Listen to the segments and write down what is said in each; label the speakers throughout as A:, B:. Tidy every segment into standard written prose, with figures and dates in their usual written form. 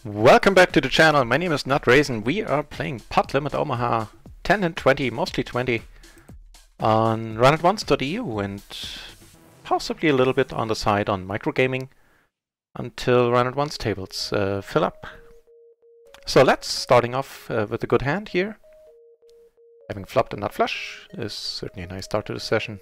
A: Welcome back to the channel. My name is NutRaisin. We are playing Pot Limit Omaha 10 and 20, mostly 20, on runatOnce.eu and possibly a little bit on the side on microgaming until runatOnce tables fill up. So let's starting off with a good hand here. Having flopped and not flush is certainly a nice start to the session.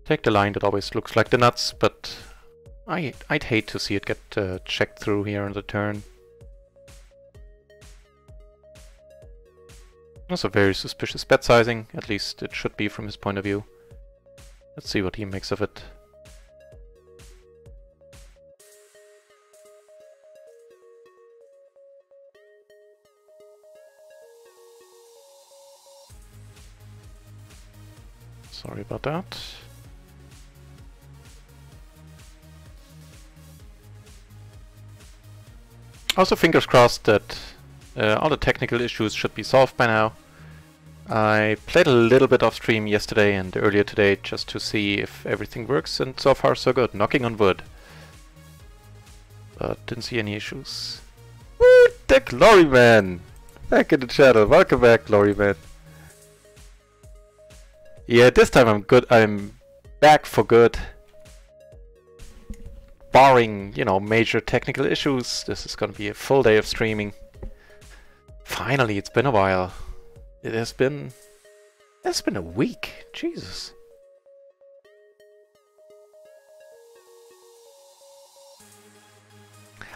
A: Take the line that always looks like the nuts, but I'd hate to see it get checked through here on the turn. That's a very suspicious bet sizing, at least it should be from his point of view. Let's see what he makes of it. Sorry about that. Also, fingers crossed that all the technical issues should be solved by now. I played a little bit off stream yesterday and earlier today just to see if everything works, and so far so good. Knocking on wood. But didn't see any issues. Woo! The Glory Man! Back in the channel. Welcome back, Glory Man. Yeah, this time I'm good. I'm back for good. Barring, you know, major technical issues, this is gonna be a full day of streaming. Finally, it's been a while. It's been a week. Jesus.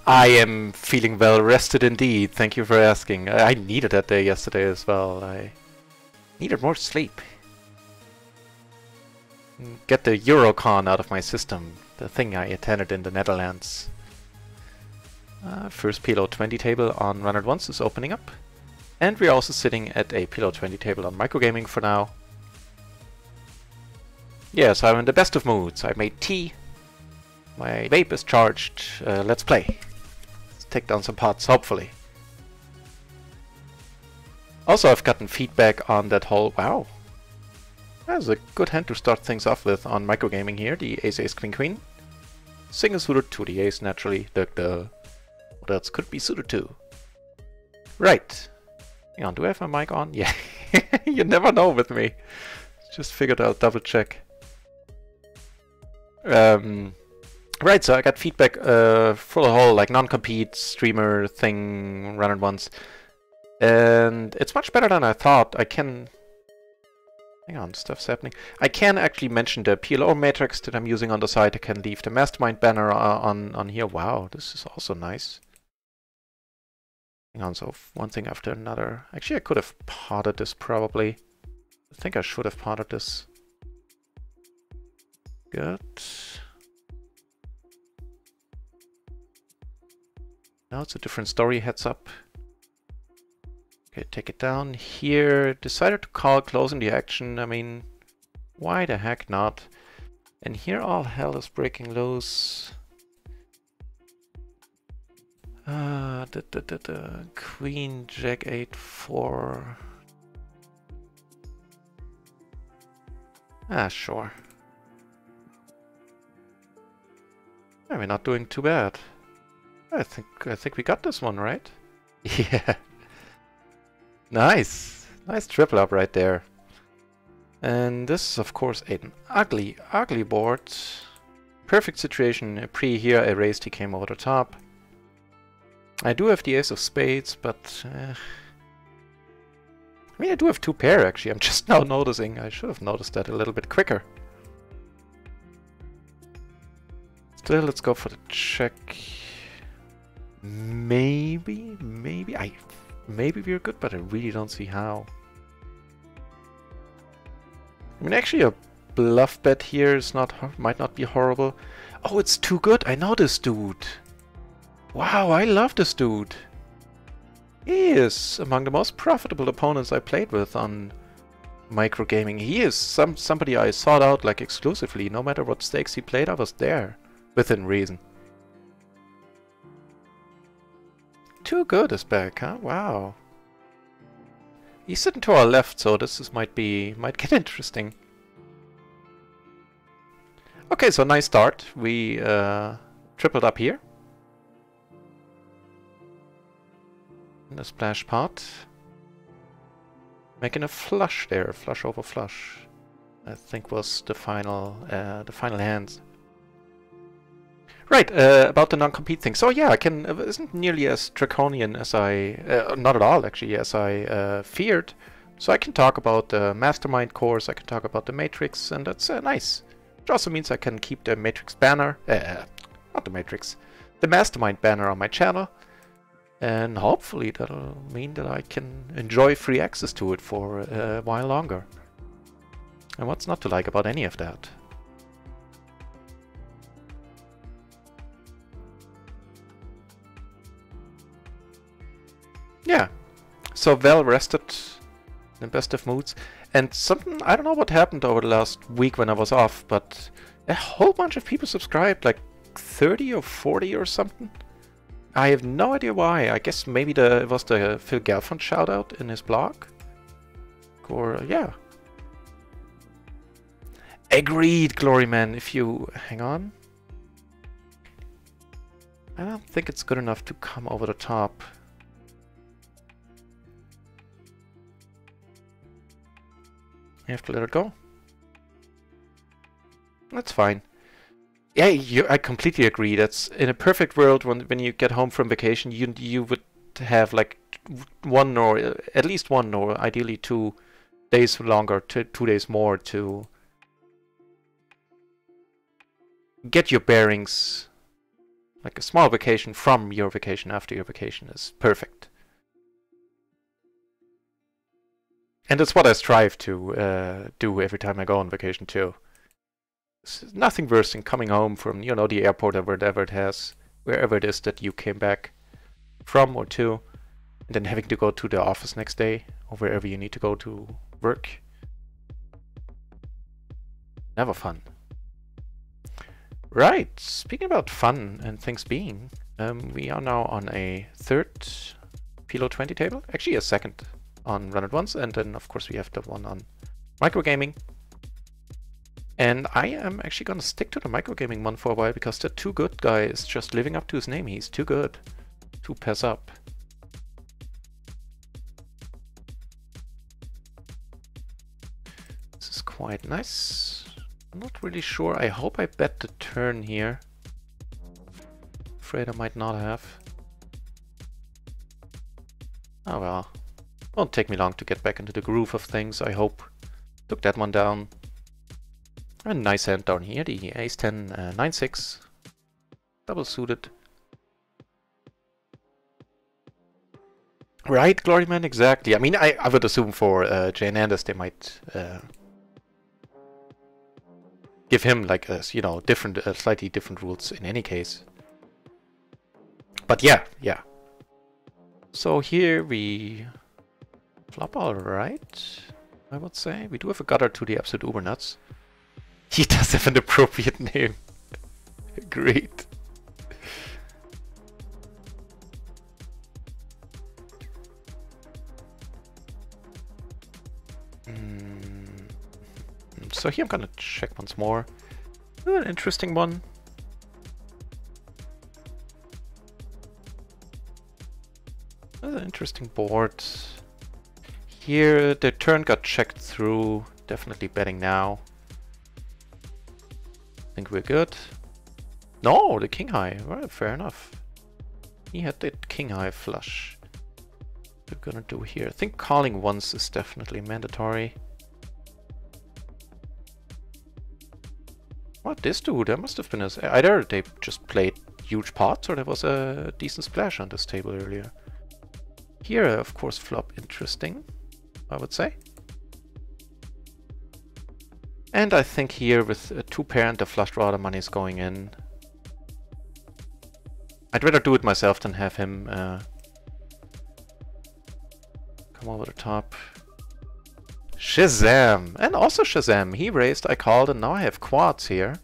A: I am feeling well rested indeed. Thank you for asking. I needed that day yesterday as well. I needed more sleep. Get the Eurocon out of my system, the thing I attended in the Netherlands. First PLO 20 table on runatOnce is opening up. And we're also sitting at a PLO 20 table on microgaming for now. Yes, I'm in the best of moods. I made tea. My vape is charged. Let's play. Let's take down some pots, hopefully. Also, I've gotten feedback on that whole... Wow. That's a good hand to start things off with on microgaming here. The ace, ace, queen, queen. Single suited to the ace, naturally. Duh. What else could be suited to? Right. Hang on, do I have my mic on? Yeah. You never know with me. Just figured I'll double check. Right, so I got feedback for the whole like non-compete streamer thing runatOnce. And it's much better than I thought. I can... Hang on, stuff's happening. I can actually mention the PLO matrix that I'm using on the side. I can leave the mastermind banner on here. Wow, this is also nice. Hang on, so one thing after another. Actually, I could have potted this probably. I think I should have potted this. Good. Now it's a different story, heads up. Okay, take it down here. Decided to call closing the action. I mean, why the heck not? And here all hell is breaking loose. Queen, Jack 8, 4. Ah, sure. Yeah, we're not doing too bad. I think we got this one, right? Yeah. Nice! Nice triple up right there. And this is of course an ugly, ugly board. Perfect situation. Pre here I raised, he came over the top. I do have the ace of spades, but... I mean, I do have two pair actually. I'm just now noticing. I should have noticed that a little bit quicker. Still, let's go for the check. Maybe we're good, but I really don't see how. I mean, actually a bluff bet here is might not be horrible. Oh, it's too good. I know this dude. Wow, I love this dude. He is among the most profitable opponents I played with on microgaming. He is somebody I sought out like exclusively. No matter what stakes he played, I was there within reason. Too Good is back, huh? Wow. He's sitting to our left, so this might get interesting. Okay, so nice start. We tripled up here. In the splash pot. Making a flush there, flush over flush. I think was the final hands. Right, about the non-compete thing. So yeah, I can isn't nearly as draconian as I, not at all actually, as I feared. So I can talk about the Mastermind course, I can talk about the Matrix, and that's nice. Which also means I can keep the Matrix banner, not the Matrix, the Mastermind banner on my channel. And hopefully that'll mean that I can enjoy free access to it for a while longer. And what's not to like about any of that? Yeah, so well rested, in best of moods. And something, I don't know what happened over the last week when I was off, but a whole bunch of people subscribed, like 30 or 40 or something. I have no idea why. I guess maybe it was the Phil Gelfand shout out in his blog. Or, yeah. Agreed, Gloryman. If you hang on. I don't think it's good enough to come over the top. You have to let it go. That's fine. Yeah, I completely agree. That's in a perfect world when you get home from vacation, you would have like one or at least one or ideally 2 days longer, 2 days more to get your bearings. Like a small vacation from your vacation after your vacation is perfect. And that's what I strive to do every time I go on vacation too. There's nothing worse than coming home from, you know, the airport or wherever it is that you came back from or to, and then having to go to the office next day or wherever you need to go to work. Never fun. Right, speaking about fun and things being, we are now on a third PLO 20 table, actually a second on Run It Once, and then of course we have the one on microgaming. And I am actually gonna stick to the microgaming one for a while because the Too Good guy is just living up to his name. He's too good to pass up. This is quite nice. I'm not really sure. I hope I bet the turn here. Afraid I might not have. Oh well. Won't take me long to get back into the groove of things, I hope. Took that one down. A nice hand down here, the ace-10, 9-6. Double suited. Right, Gloryman, exactly. I mean, I would assume for Jane Anders they might give him like a, you know, different, slightly different rules in any case. But yeah. So here we flop all right, I would say. We do have a gutter to the absolute uber nuts. He does have an appropriate name. Agreed. So here I'm gonna check once more. An interesting one. An interesting board. Here the turn got checked through. Definitely betting now. I think we're good. No, the king high. Well, fair enough. He had the king high flush. What we're gonna do here. I think calling once is definitely mandatory. What, this dude? There must have been either they just played huge pots or there was a decent splash on this table earlier. Here, of course, flop interesting, I would say. And I think here with a 2-pair and the flush draw, the money is going in. I'd rather do it myself than have him come over the top. Shazam! And also Shazam! He raised, I called, and now I have quads here.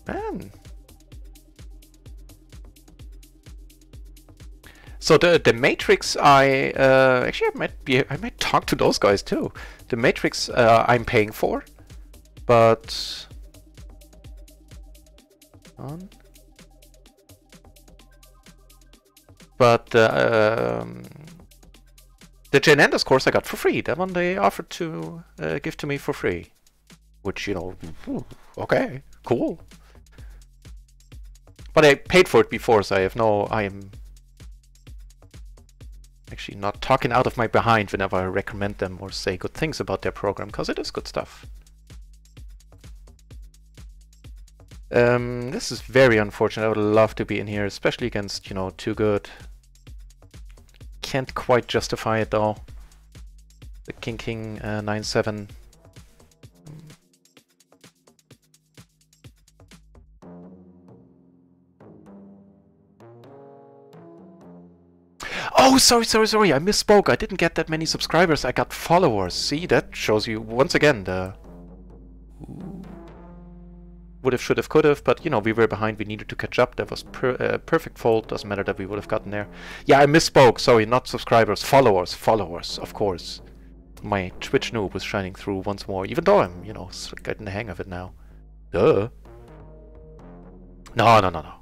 A: Man! So the Matrix, actually I might talk to those guys too. The Matrix I'm paying for, but the Jane Anders course I got for free. That one they offered to give to me for free, which, you know, okay, cool. But I paid for it before, so I am actually not talking out of my behind whenever I recommend them or say good things about their program, because it is good stuff. This is very unfortunate. I would love to be in here, especially against, you know, Too Good. Can't quite justify it though. The King 9-7. Oh, sorry, I misspoke. I didn't get that many subscribers. I got followers. See, that shows you once again the would have, should have, could have, but you know, we were behind. We needed to catch up. That was perfect fold. Doesn't matter that we would have gotten there. Yeah, I misspoke. Sorry, not subscribers, followers, of course. My Twitch noob was shining through once more, even though I'm, you know, getting the hang of it now. Duh. No.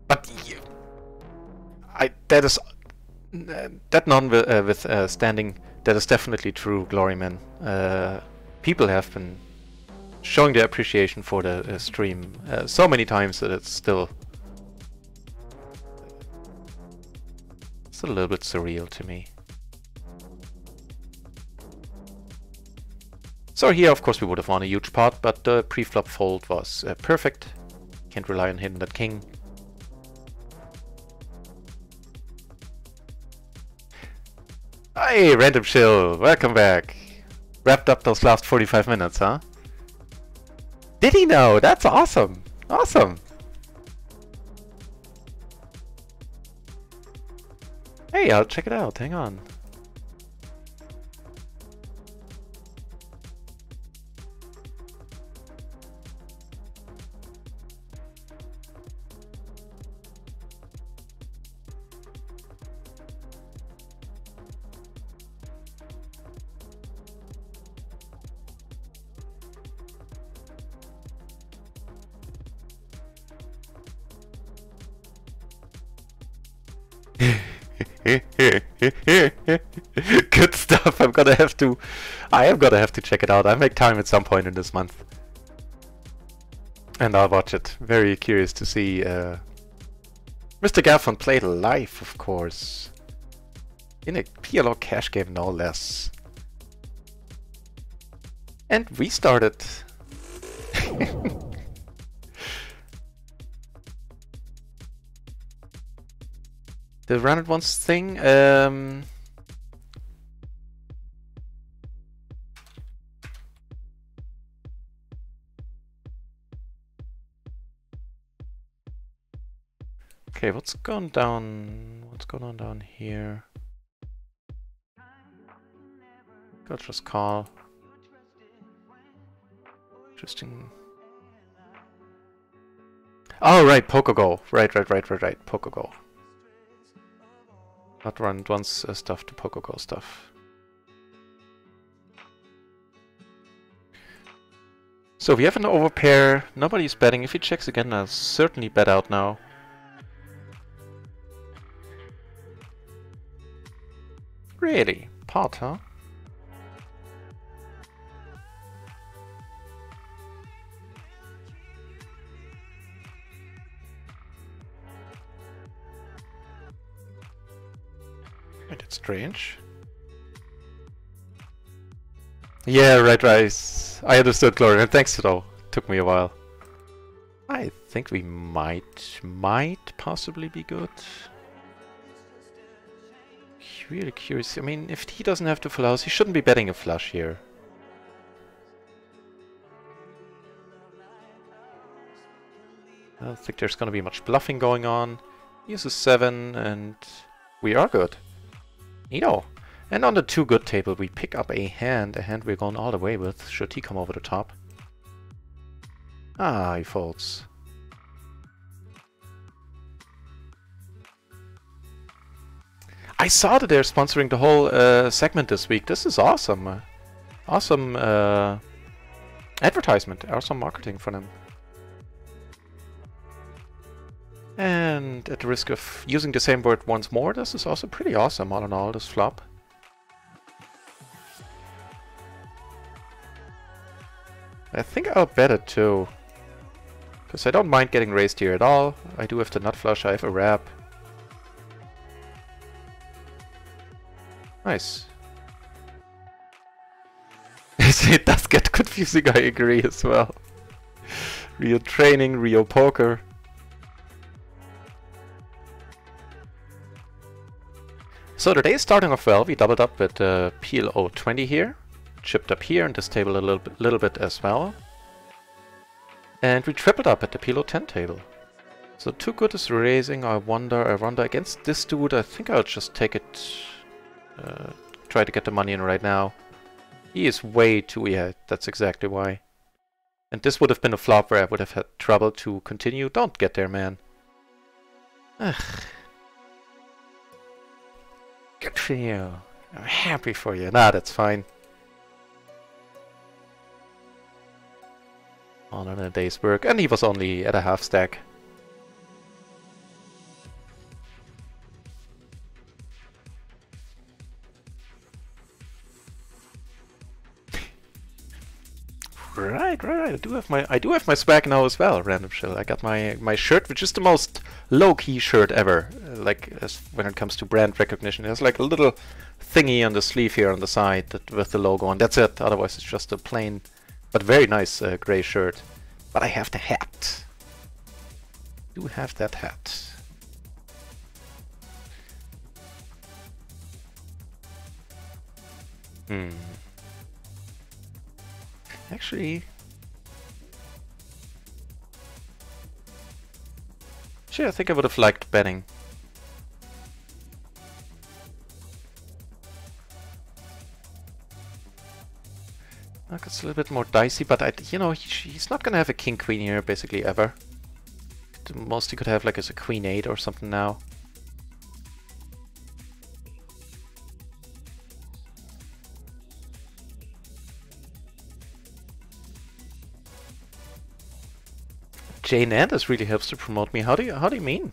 A: But that is that notwithstanding, that is definitely true, Gloryman. People have been showing their appreciation for the stream so many times that it's still a little bit surreal to me. So here, of course, we would have won a huge pot, but the pre-flop fold was perfect. Can't rely on hitting that king. Hey, Random Chill, welcome back. Wrapped up those last 45 minutes, huh? Did he know? That's awesome. Awesome. Hey, I'll check it out. Hang on. Good stuff. I am gonna have to check it out. I'll make time at some point in this month, and I'll watch it. Very curious to see Mr. Gaffon played live, of course, in a PLO cash game, no less. And we started. The run it once thing. Okay, what's going down? What's going on down here? I'll just call. Interesting. Oh, right, Pocogo. Right. Pocogo. Not run once stuff to Pocogo stuff. So we have an overpair. Nobody's betting. If he checks again, I'll certainly bet out now. Really? Pot, huh? That's strange. Yeah, right. I understood, Gloria. Thanks, though. Took me a while. I think we might possibly be good. Really curious. I mean, if he doesn't have to full house, he shouldn't be betting a flush here. I don't think there's gonna be much bluffing going on. He has a 7, and we are good. Neato. And on the too good table, we pick up a hand we're going all the way with, should he come over the top. Ah, he folds. I saw that they're sponsoring the whole segment this week. This is awesome. Awesome advertisement, awesome marketing for them. And at the risk of using the same word once more, this is also pretty awesome all in all, this flop. I think I'll bet it too. Because I don't mind getting raised here at all. I do have the nut flush, I have a wrap. Nice. It does get confusing, I agree as well. Real training, real poker. So the day is starting off well. We doubled up with PLO 20 here. Chipped up here in this table a little bit as well. And we tripled up at the PLO 10 table. So too good is raising. I wonder against this dude. I think I'll just take it. Try to get the money in right now. He is way too... yeah, that's exactly why. And this would have been a flop where I would have had trouble to continue. Don't get there, man. Ugh. Good for you. I'm happy for you. Nah, that's fine. All in a day's work. And he was only at a half stack. Right. I do have my swag now as well, Random Shill. I got my shirt, which is the most low-key shirt ever. Like when it comes to brand recognition, there's like a little thingy on the sleeve here on the side with the logo, and that's it. Otherwise, it's just a plain, but very nice gray shirt. But I have the hat. I do have that hat. Actually, I think I would have liked betting. Look, it's a little bit more dicey, but you know, he's not gonna have a king queen here basically ever. The most he could have like is a queen 8 or something now. Jane Anders really helps to promote me. How do you mean?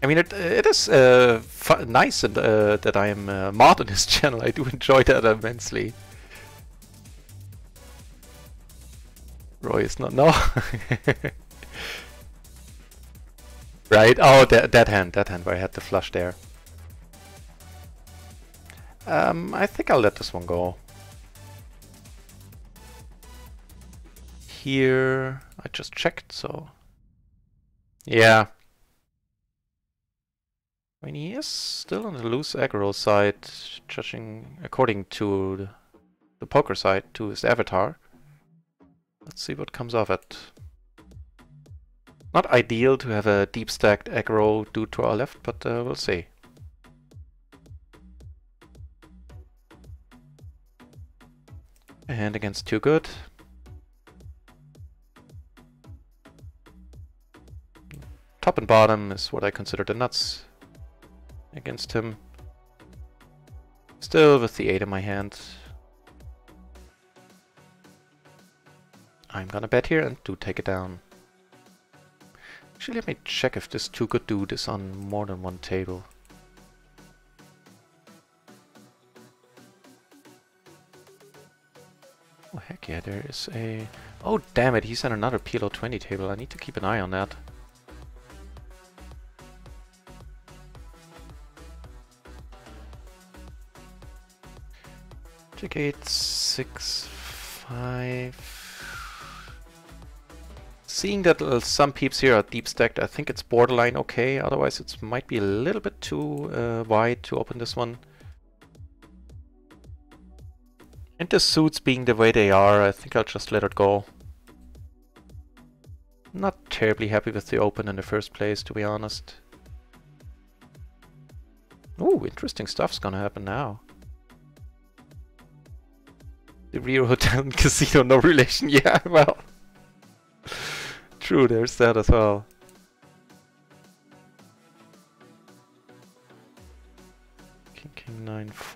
A: I mean, it is nice and, that I am mod on his channel. I do enjoy that immensely. Roy is not... no. Right, oh, that hand where I had the flush there. I think I'll let this one go. Here, I just checked, so... yeah. I mean, he is still on the loose aggro side, judging according to the poker side, to his avatar. Let's see what comes of it. Not ideal to have a deep stacked aggro dude to our left, but we'll see. A hand against too good. Top and bottom is what I consider the nuts against him. Still with the 8 in my hand. I'm gonna bet here and do take it down. Actually, let me check if this too good dude is on more than one table. Oh heck yeah, there is a... oh damn it, he's on another PLO 20 table. I need to keep an eye on that. Check 8, 6, 5. Seeing that some peeps here are deep stacked, I think it's borderline okay. Otherwise, it might be a little bit too wide to open this one. And the suits being the way they are, I think I'll just let it go. Not terribly happy with the open in the first place, to be honest. Ooh, interesting stuff's gonna happen now. The Rio Hotel and Casino, no relation. Yeah, well. True, there's that as well.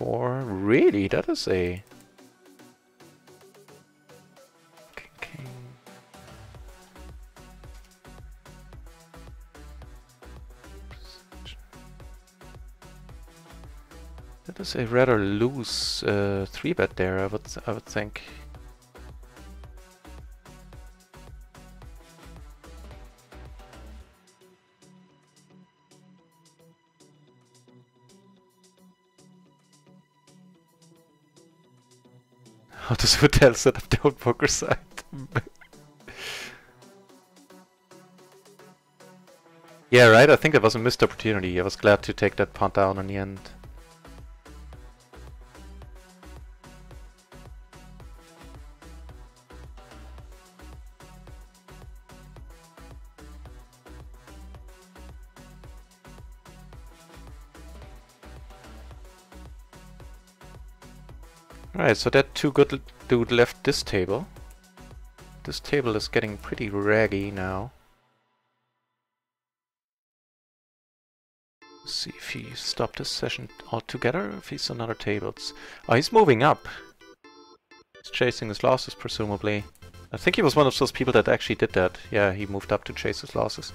A: 4. Really? That is a... King. That is a rather loose 3-bet there, I would think. How does hotel set up their own poker site? Yeah, right, I think it was a missed opportunity. I was glad to take that punt down in the end. Alright, so that too good dude left this table. This table is getting pretty raggy now. Let's see if he stopped his session altogether, if he's on other tables. Oh, he's moving up. He's chasing his losses, presumably. I think he was one of those people that actually did that. Yeah, he moved up to chase his losses.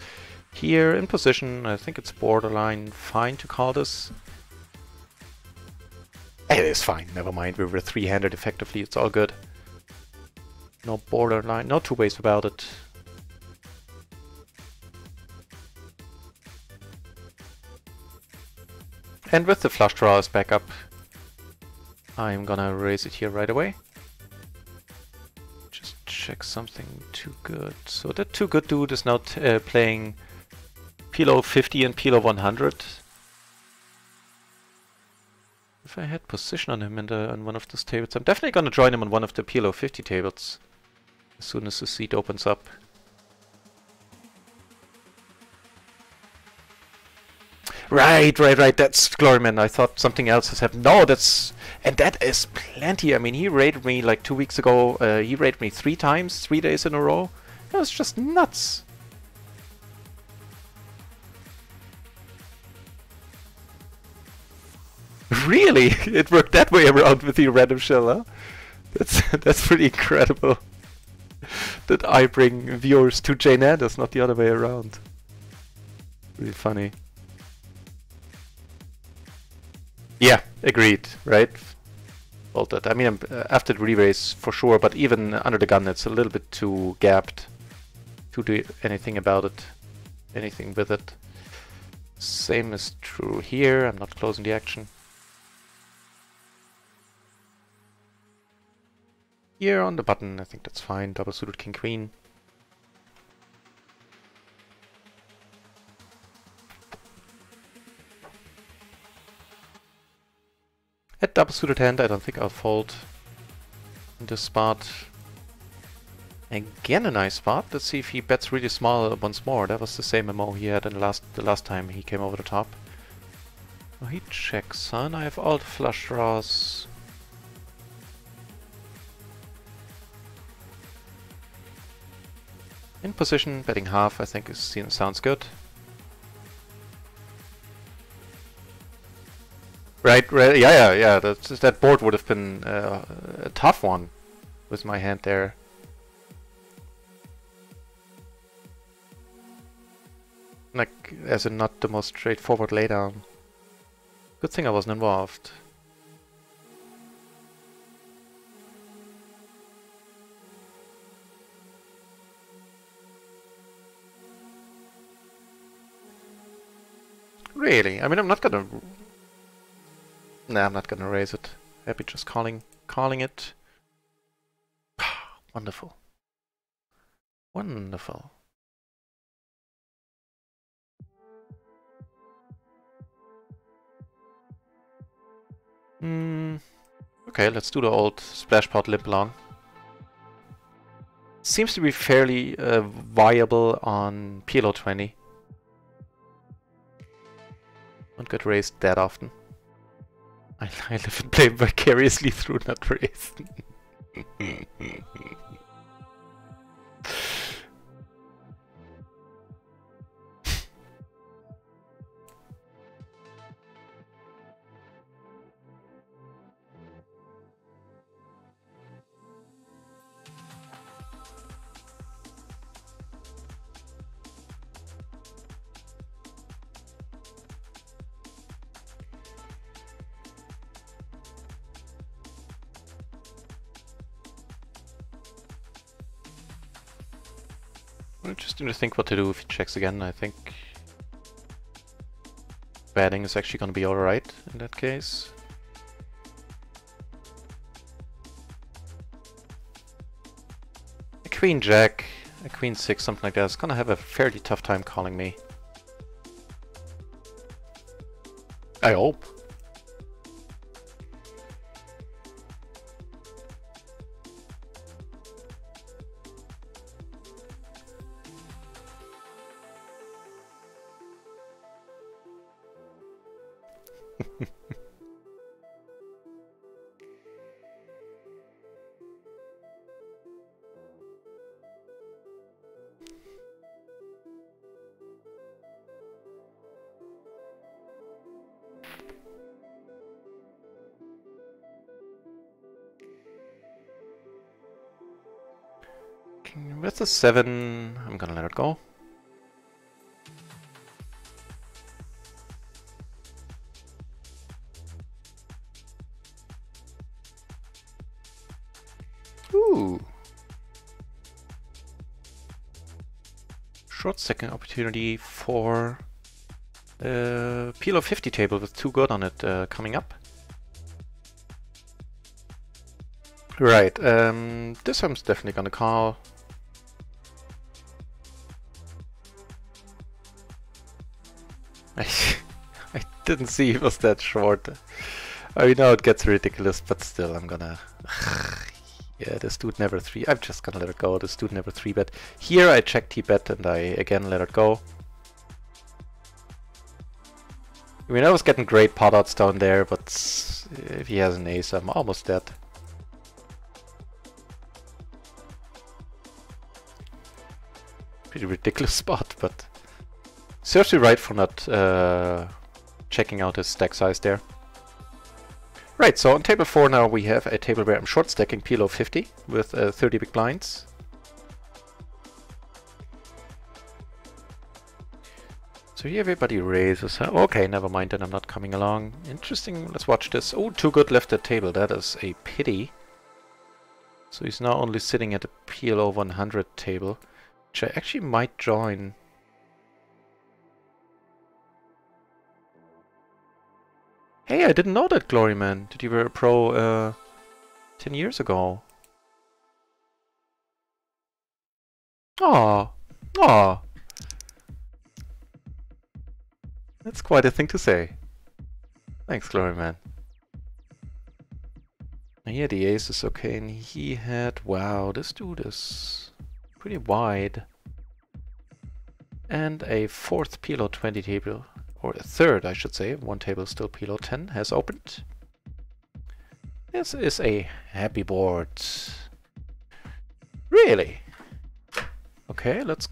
A: Here, in position, I think it's borderline fine to call this. It is fine, never mind, we were 3-handed effectively, it's all good. No borderline, no two ways about it. And with the flush draws back up, I'm gonna raise it here right away. Just check something too good. So that too good dude is now playing PLO 50 and PLO 100. If I had position on him on one of those tables, I'm definitely gonna join him on one of the PLO 50 tables as soon as the seat opens up. Right, that's Gloryman. I thought something else has happened. No, and that is plenty. I mean, he raided me like 2 weeks ago. He raided me 3 times, 3 days in a row. That was just nuts. Really? It worked that way around with the random shell, huh? That's pretty incredible. That I bring viewers to Jane Anders, not the other way around. Really funny. Yeah, agreed, right? All that. I mean, after the re-raise for sure, but even under the gun, it's a little bit too gapped to do anything about it, anything with it. Same is true here. I'm not closing the action. Here on the button, I think that's fine. Double suited king queen. At double suited hand, I don't think I'll fold in this spot. Again, a nice spot. Let's see if he bets really small once more. That was the same MO he had in the last time he came over the top. Oh, he checks, huh? And I have all the flush draws. In position, betting half, I think sounds good. Right, yeah. That board would have been a tough one with my hand there. Like, as in not the most straightforward laydown. Good thing I wasn't involved. Really? I mean, I'm not gonna... Nah, I'm not gonna raise it. Happy just calling it. Wonderful. Wonderful. Okay, let's do the old splash pot limp along. Seems to be fairly viable on PLO 20. Don't get raised that often. I live and play vicariously through not raised. Interesting to think what to do if he checks again. I think betting is actually going to be alright in that case. A queen jack, a queen six, something like that. It's going to have a fairly tough time calling me. I hope. With the 7, I'm gonna let it go. Ooh. Short second opportunity for PLO 50 table with 2 good on it coming up. Right, this I'm definitely gonna call. I didn't see it was that short. I mean, now it gets ridiculous, but still, I'm gonna... yeah, this dude never 3... I'm just gonna let it go. This dude never 3-bet. Here I check T-bet and I again let it go. I mean, I was getting great pot odds down there, but if he has an ace, I'm almost dead. Pretty ridiculous spot, but... serves you right for not checking out his stack size there. Right, so on table 4 now we have a table where I'm short stacking PLO 50 with 30 big blinds. So here everybody raises. Okay, never mind, then I'm not coming along. Interesting, let's watch this. Oh, 2 good left at table, that is a pity. So he's now only sitting at a PLO 100 table, which I actually might join. Hey, I didn't know that, Glory Man. Did you were a pro 10 years ago? Aw, aw. That's quite a thing to say. Thanks, Glory Man. Here the ace is okay, and he had... wow, this dude is pretty wide. And a 4th PLO 20 table. Or a 3rd, I should say. 1 table still PLO 10 has opened. This is a happy board. Really? Okay, let's...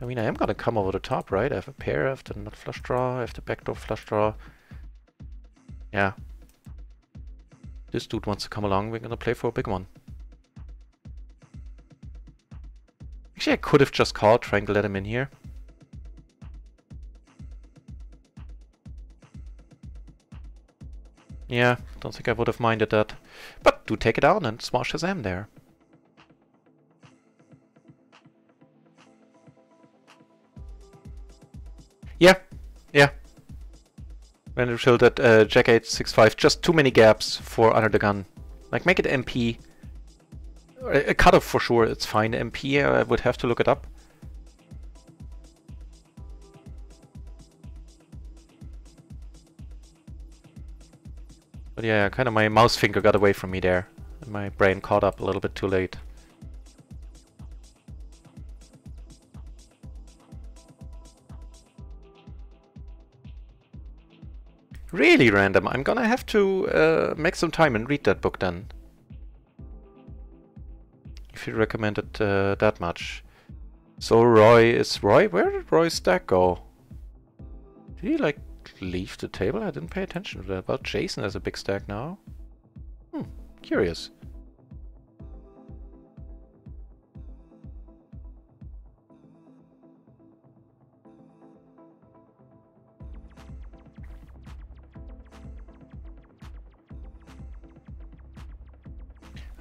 A: I mean, I am gonna come over the top, right? I have a pair, I have the nut flush draw, I have the backdoor flush draw. Yeah. This dude wants to come along, we're gonna play for a big one. Actually, I could have just called, trying to let him in here. Yeah, don't think I would have minded that. But do take it down and small Shazam there. Yeah, yeah. When it showed that Jack 8, 6, 5, just too many gaps for under the gun. Like, make it MP. A cutoff for sure, it's fine. MP, I would have to look it up. But yeah, kind of my mouse finger got away from me there. And my brain caught up a little bit too late. Really random. I'm gonna have to make some time and read that book then. If you recommend it that much. So Roy is... Roy? Where did Roy's stack go? Did he like leave the table? I didn't pay attention to that. Well, Jason has a big stack now. Curious.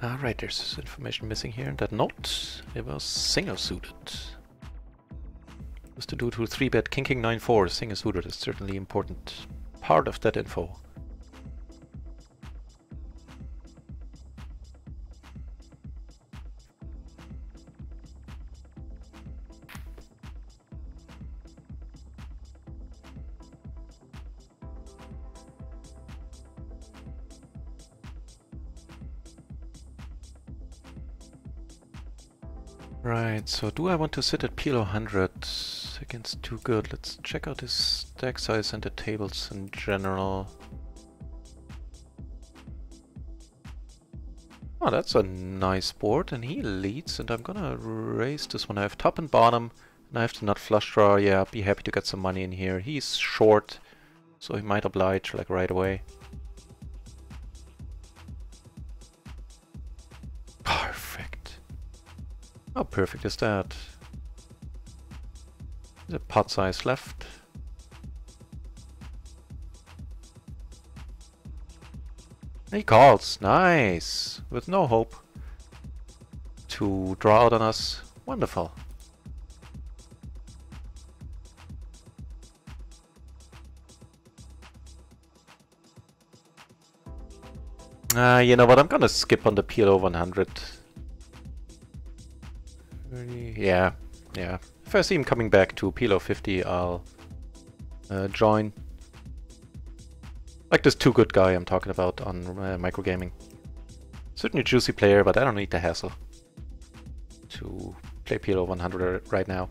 A: Alright, there's information missing here. That note, it was single-suited. Was to do to 3-bet King King 9-4, single-suited is certainly important part of that info. Right, so do I want to sit at PLO 100 against too good? Let's check out his stack size and the tables in general. Oh, that's a nice board, and he leads, and I'm gonna raise this one. I have top and bottom, and I have to nut flush draw. Yeah, be happy to get some money in here. He's short, so he might oblige like right away. Perfect. How perfect is that? The pot size left. He calls. Nice. With no hope to draw out on us. Wonderful. You know what? I'm gonna skip on the PLO 100. Yeah. If I see him coming back to PLO 50, I'll join. Like this too good guy I'm talking about on microgaming. Certainly a juicy player, but I don't need the hassle to play PLO 100 right now.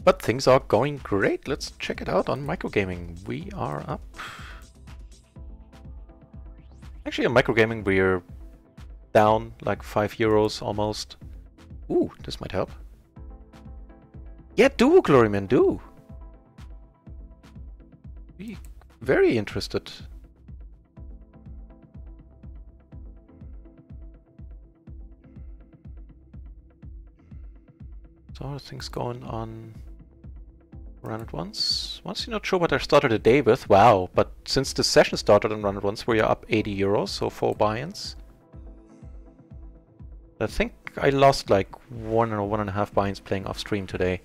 A: But things are going great. Let's check it out on microgaming. We are up. Actually, on microgaming we're down like €5 almost. Ooh, this might help. Yeah, do, Gloryman, do. Be very interested. So things going on Run It Once. Once you're not sure what I started the day with, wow, but since the session started on Run It Once, we are up €80, so 4 buy-ins. I think I lost like 1 or 1.5 buy-ins playing off stream today.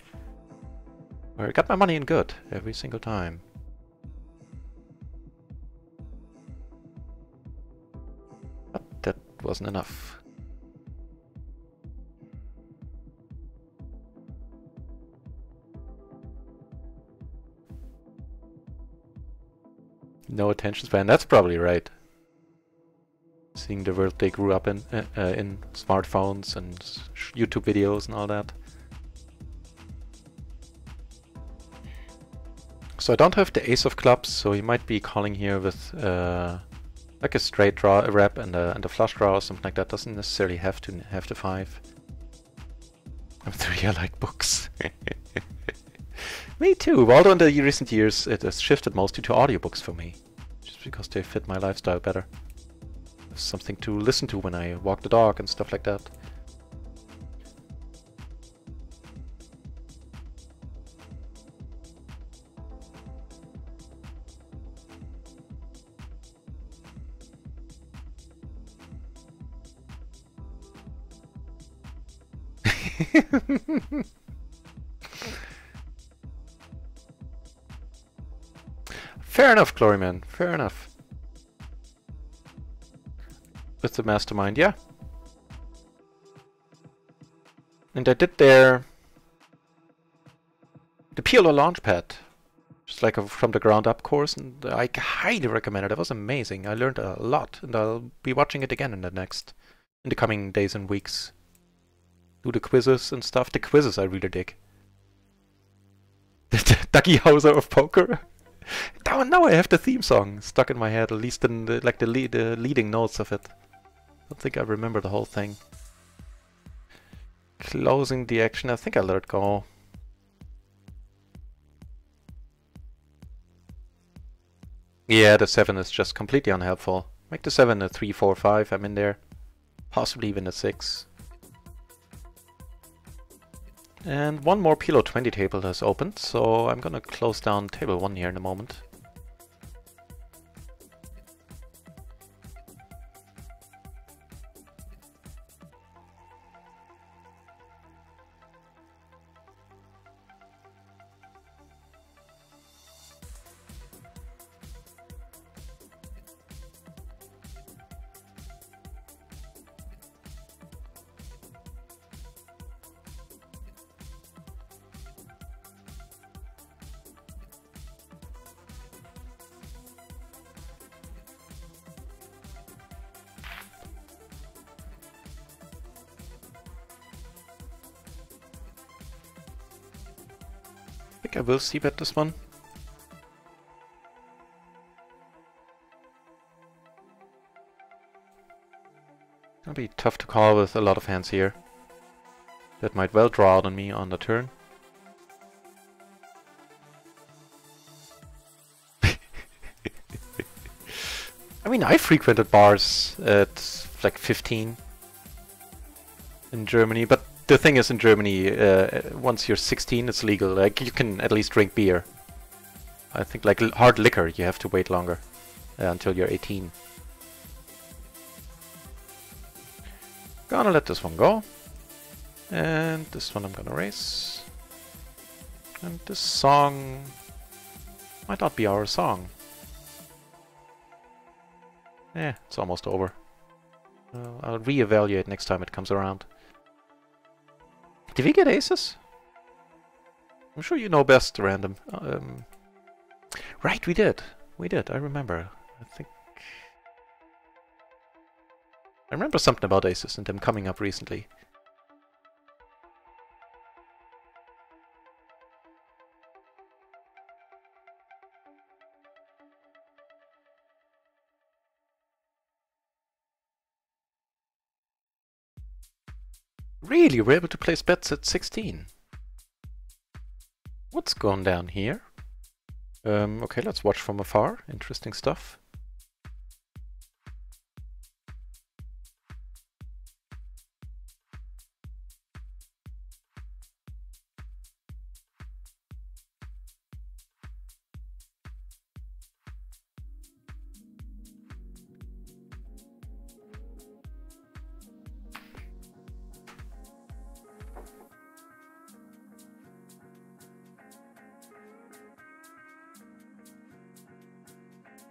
A: Where I got my money in good every single time. But that wasn't enough. No attention span, that's probably right. Seeing the world they grew up in smartphones and YouTube videos and all that. So I don't have the ace of clubs, so he might be calling here with like a straight draw, a rep, and a flush draw or something like that. Doesn't necessarily have to have the 5. I'm 3, I like books. Me too, although in the recent years it has shifted mostly to audiobooks for me. Just because they fit my lifestyle better. There's something to listen to when I walk the dog and stuff like that. Fair enough, Gloryman. Fair enough. With the mastermind, yeah. And I did the PLO Launchpad, just like a from the ground up course, and I highly recommend it. It was amazing. I learned a lot, and I'll be watching it again in the coming days and weeks. Do the quizzes and stuff. The quizzes I really dig. The Ducky Hauser of poker. Now I have the theme song stuck in my head, at least in the leading notes of it. I don't think I remember the whole thing. Closing the action, I think I let it go. Yeah, the 7 is just completely unhelpful. Make the 7 a 3, 4, 5, I'm in there. Possibly even a 6. And one more PLO 20 table has opened, so I'm gonna close down table 1 here in a moment. think I will c-bet this one. It'll be tough to call with a lot of hands here. That might well draw out on me on the turn. I mean, I frequented bars at like 15 in Germany, but the thing is in Germany, once you're 16 it's legal, like you can at least drink beer. I think like hard liquor you have to wait longer until you're 18. Gonna let this one go. And this one I'm gonna race. And this song might not be our song. Eh, it's almost over. I'll reevaluate next time it comes around. Did we get aces? I'm sure you know best, random. Right, we did. We did, I remember. I remember something about aces and them coming up recently. Really, we're able to place bets at 16. What's going down here? Okay, let's watch from afar. Interesting stuff.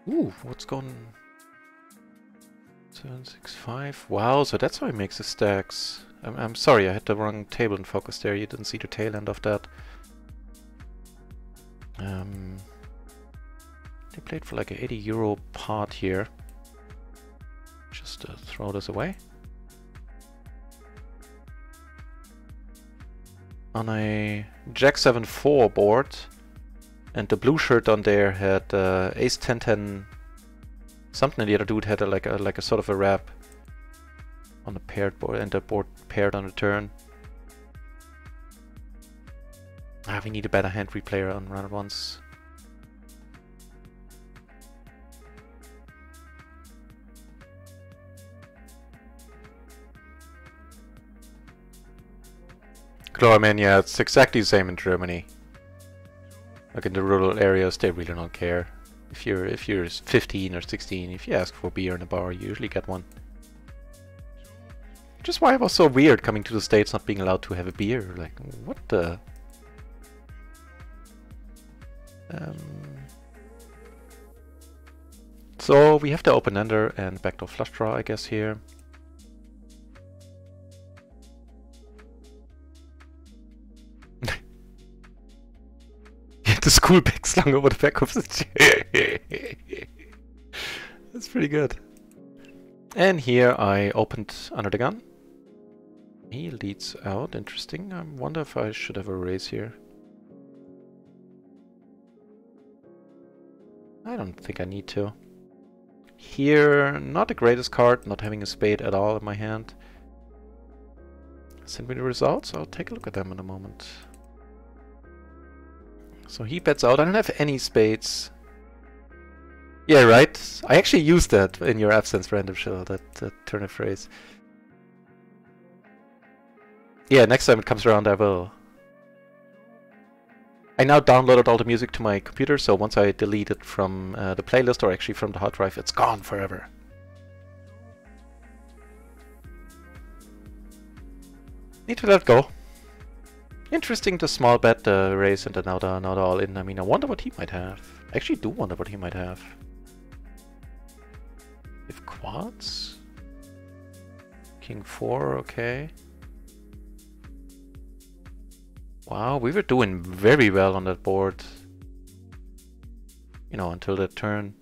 A: Ooh, what's going... 7, 6, 5. Wow, so that's how he makes his stacks. I'm sorry, I had the wrong table in focus there. You didn't see the tail end of that. They played for like a €80 pot here. Just throw this away. On a Jack 7-4 board, and the blue shirt on there had Ace 10-10 something, and the other dude had like a sort of a wrap on the paired board, and the board paired on the turn. Ah, we need a better hand replayer on round ones. Chlorman, yeah, it's exactly the same in Germany. Like in the rural areas, they really don't care. If you're 15 or 16, if you ask for beer in a bar, you usually get one. Which is why it was so weird coming to the States not being allowed to have a beer. Like, what the... So we have the open-ender and backdoor flush draw, I guess, here. The school bag slung over the back of the chair. That's pretty good. And here I opened under the gun. He leads out. Interesting. I wonder if I should have a raise here. I don't think I need to. Here, not the greatest card, not having a spade at all in my hand. Send me the results. I'll take a look at them in a moment. So he bets out. I don't have any spades. Yeah, right. I actually used that in your absence, random show, that turn of phrase. Yeah, next time it comes around I will. I now downloaded all the music to my computer, so once I delete it from the playlist, or actually from the hard drive, it's gone forever. Need to let go. Interesting, the small bet, the raise, and now the all-in. I mean, I wonder what he might have. I actually do wonder what he might have. If quads? King 4, okay. Wow, we were doing very well on that board. You know, until that turn.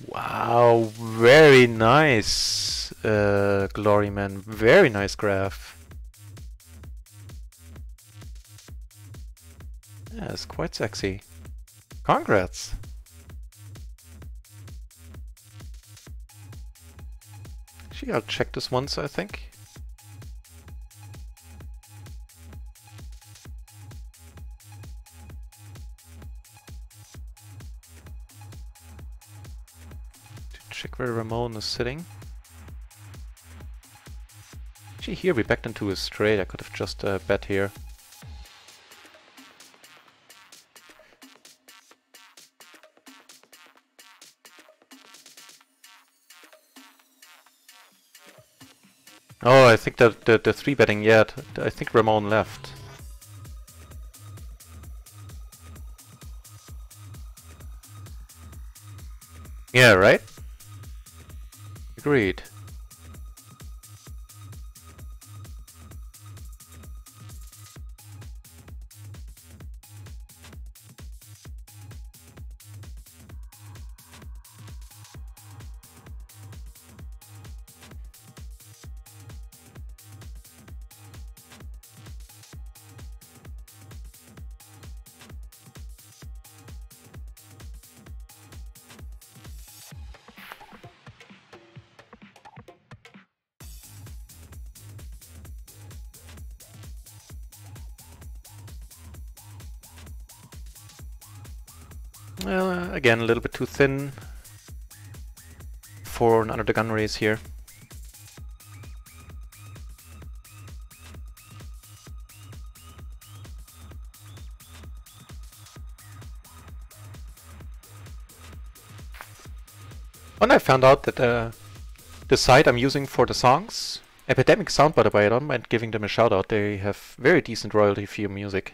A: Wow, very nice, Glory Man. Very nice graph. Yeah, it's quite sexy. Congrats. Actually, I'll check this once, I think. Check where Ramon is sitting. Actually, here we backed into a straight. I could have just bet here. Oh, I think that the three betting. Yeah, I think Ramon left. Yeah, right? Agreed. Well, again, a little bit too thin for an under the gun race here. When I found out that the site I'm using for the songs, Epidemic Sound, by the way, I don't mind giving them a shout out. They have very decent royalty-free music.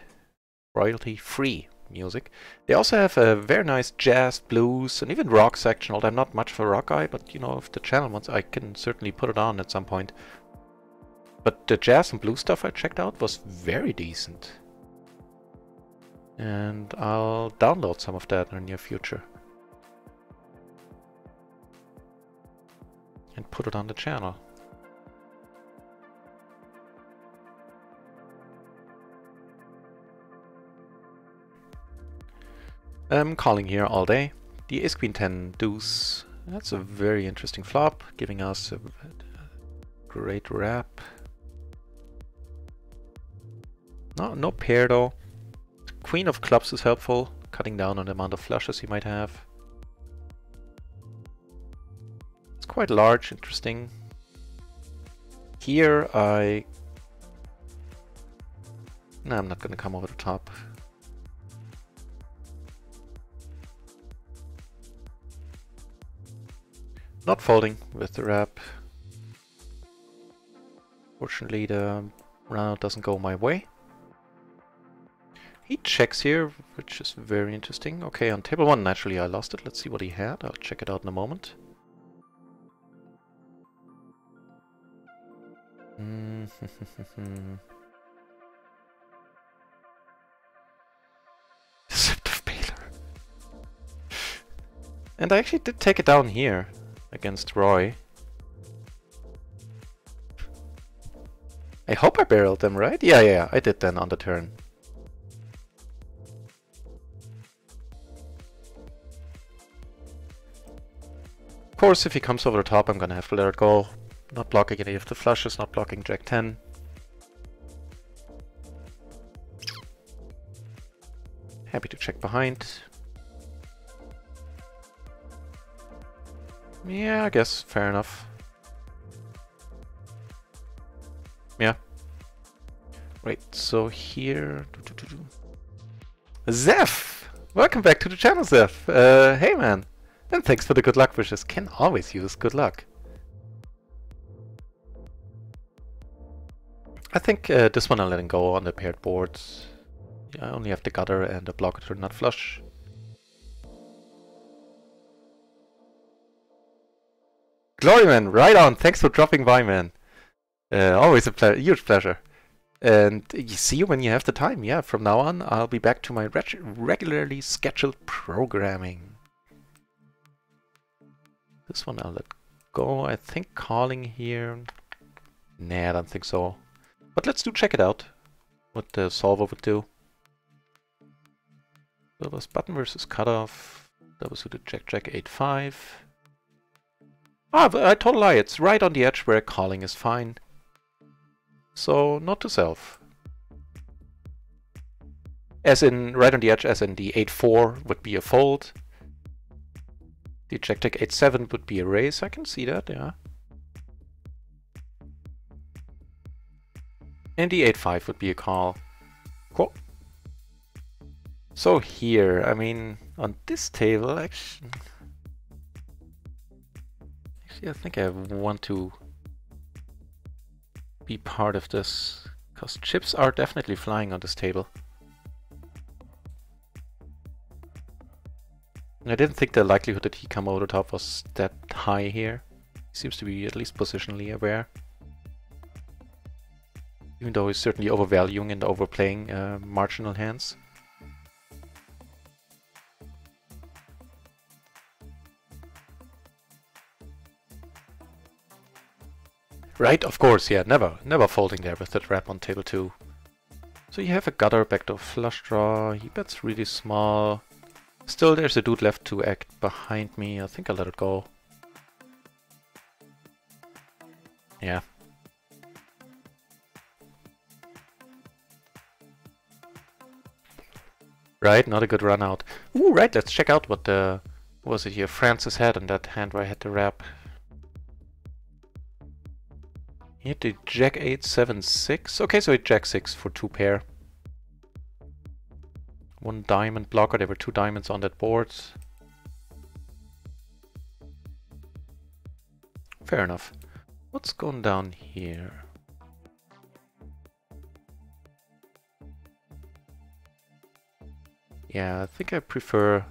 A: Royalty-free music. They also have a very nice jazz, blues, and even rock section. Although I'm not much of a rock guy, but you know, if the channel wants, I can certainly put it on at some point. But the jazz and blues stuff I checked out was very decent. And I'll download some of that in the near future. And put it on the channel. I'm calling here all day. The Ace Queen 10 deuce. That's a very interesting flop, giving us a great wrap. No pair though. Queen of clubs is helpful, cutting down on the amount of flushes you might have. It's quite large, interesting. Here No, I'm not gonna come over the top. Not folding with the wrap. Fortunately, the round doesn't go my way. He checks here, which is very interesting. Okay, on table 1, naturally I lost it. Let's see what he had. I'll check it out in a moment. Deceptive Baylor. And I actually did take it down here against Roy. I hope I barreled them, right? Yeah, I did then on the turn. Of course, if he comes over the top, I'm gonna have to let it go. Not blocking any of the flushes, not blocking Jack 10. Happy to check behind. Yeah, I guess, fair enough. Yeah. Right, so here... Zeph! Welcome back to the channel, Zeph! Hey man! And thanks for the good luck wishes. Can always use good luck. I think this one I'm letting go on the paired boards. I only have the gutter and a blocker to nut flush. Gloryman, right on! Thanks for dropping by, man. Always a huge pleasure. And you see you when you have the time. Yeah, from now on I'll be back to my regularly scheduled programming. This one I'll let go. I think calling here... Nah, I don't think so. But let's check it out. What the solver would do. That was button versus cutoff. That was suited Jack 8-5. Ah, I told a lie. It's right on the edge where calling is fine. So, not to self. As in, right on the edge, as in the 8-4 would be a fold. The Jack 8-7 would be a raise. I can see that, yeah. And the 8-5 would be a call. Cool. So here, I mean, on this table, actually I think I want to be part of this, because chips are definitely flying on this table. And I didn't think the likelihood that he come over the top was that high here. He seems to be at least positionally aware. Even though he's certainly overvaluing and overplaying marginal hands. Right, of course, yeah, never folding there with that wrap on table 2. So you have a gutter, backdoor flush draw, he bets really small. Still, there's a dude left to act behind me, I think I'll let it go. Yeah. Right, not a good run out. Ooh, right, let's check out what the... What was it here? Francis had in that hand where I had the wrap. He had the Jack 8-7-6. Okay, so he Jack 6 for 2 pair. 1 diamond blocker. There were 2 diamonds on that board. Fair enough. What's going down here? Yeah, I think I prefer...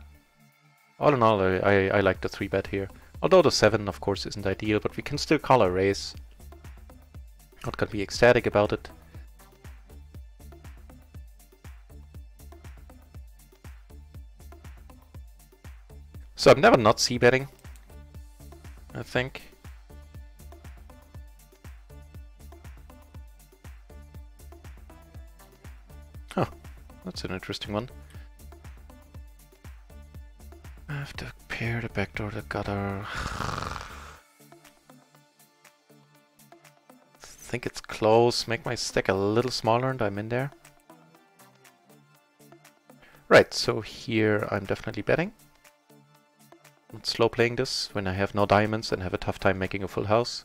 A: All in all, I like the 3-bet here. Although the 7, of course, isn't ideal, but we can still call a raise. Not gonna be ecstatic about it. So I'm never not c-betting, I think. Huh, that's an interesting one. I have to pair the backdoor, the gutter. Think it's close, make my stack a little smaller and I'm in there. Right, so here I'm definitely betting. Not slow playing this when I have no diamonds and have a tough time making a full house.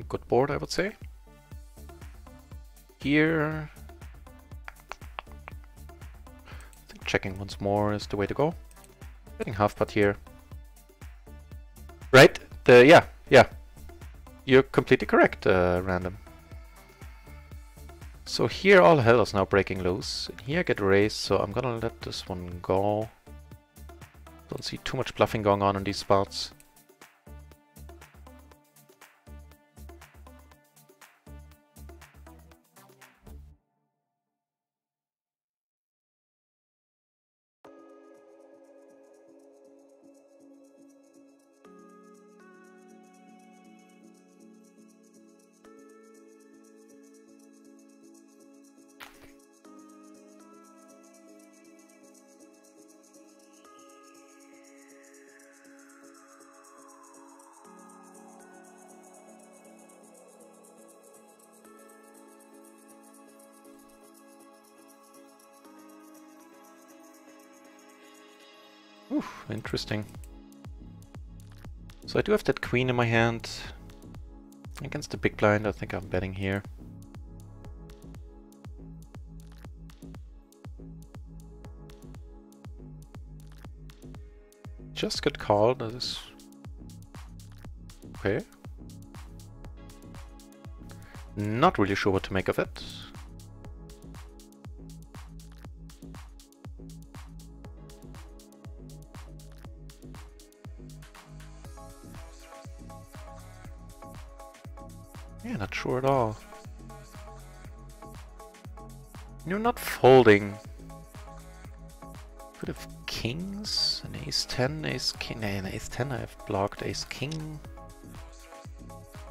A: Good board, I would say. Here, I think checking once more is the way to go. Betting half pot here. Right? Yeah. You're completely correct, random. So here all hell is now breaking loose. Here I get raised, so I'm gonna let this one go. Don't see too much bluffing going on in these spots. Oof, interesting. So I do have that queen in my hand. Against the big blind, I think I'm betting here. Just got called. That is Okay. Not really sure what to make of it. Yeah, not sure at all. You're not folding. Could have kings, an ace 10, ace king. Nah, an ace 10 I have blocked, ace king.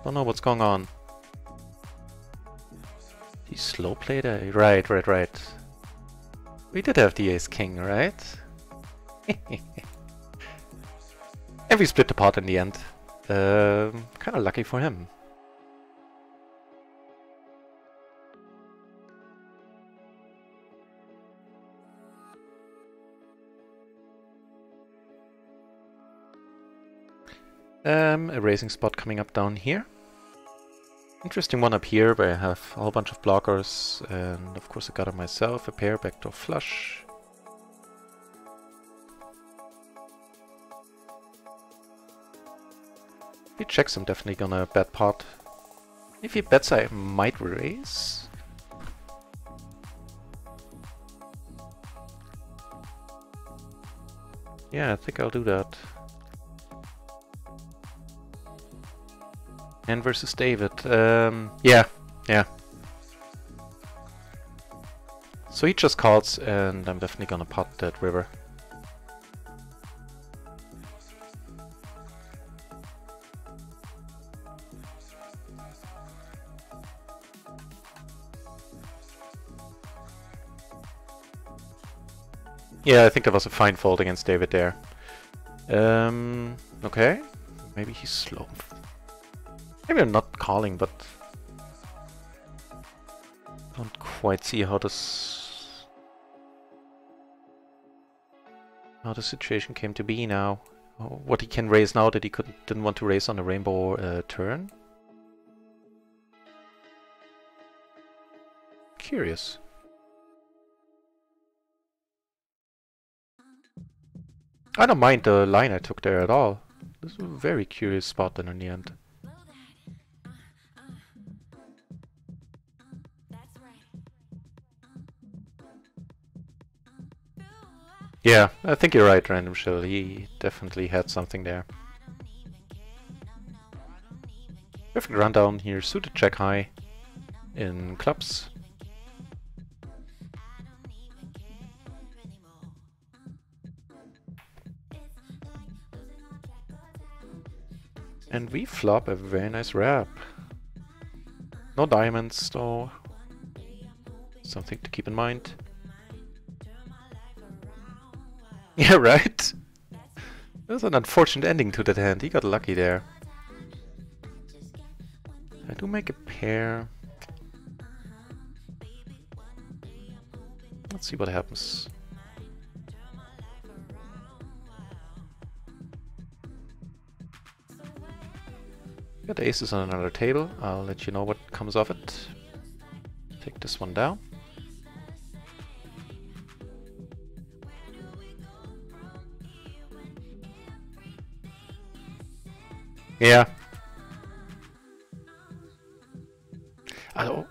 A: Don't know what's going on. He slow played a. Right. We did have the ace king, right? And we split the pot in the end. Kind of lucky for him. A raising spot coming up down here. Interesting one up here where I have a whole bunch of blockers, and of course I got it myself, a pair, backdoor flush. If he checks, I'm definitely gonna bet pot. If he bets, I might raise. Yeah, I think I'll do that. And versus David. Yeah. So he just calls, and I'm definitely gonna pot that river. Yeah, I think that was a fine fold against David there. Okay. Maybe he's slow. Maybe I'm not calling, but don't quite see how the situation came to be now. What he can raise now that he didn't want to raise on a rainbow turn. Curious. I don't mind the line I took there at all. This is a very curious spot then in the end. Yeah, I think you're right, Random Shell. He definitely had something there. Perfect rundown here. Suited check high in clubs. And we flop a very nice wrap. No diamonds, though. Something to keep in mind. Yeah, right? There's an unfortunate ending to that hand. He got lucky there. I do make a pair. Let's see what happens. Got aces on another table. I'll let you know what comes of it. Take this one down. Yeah. I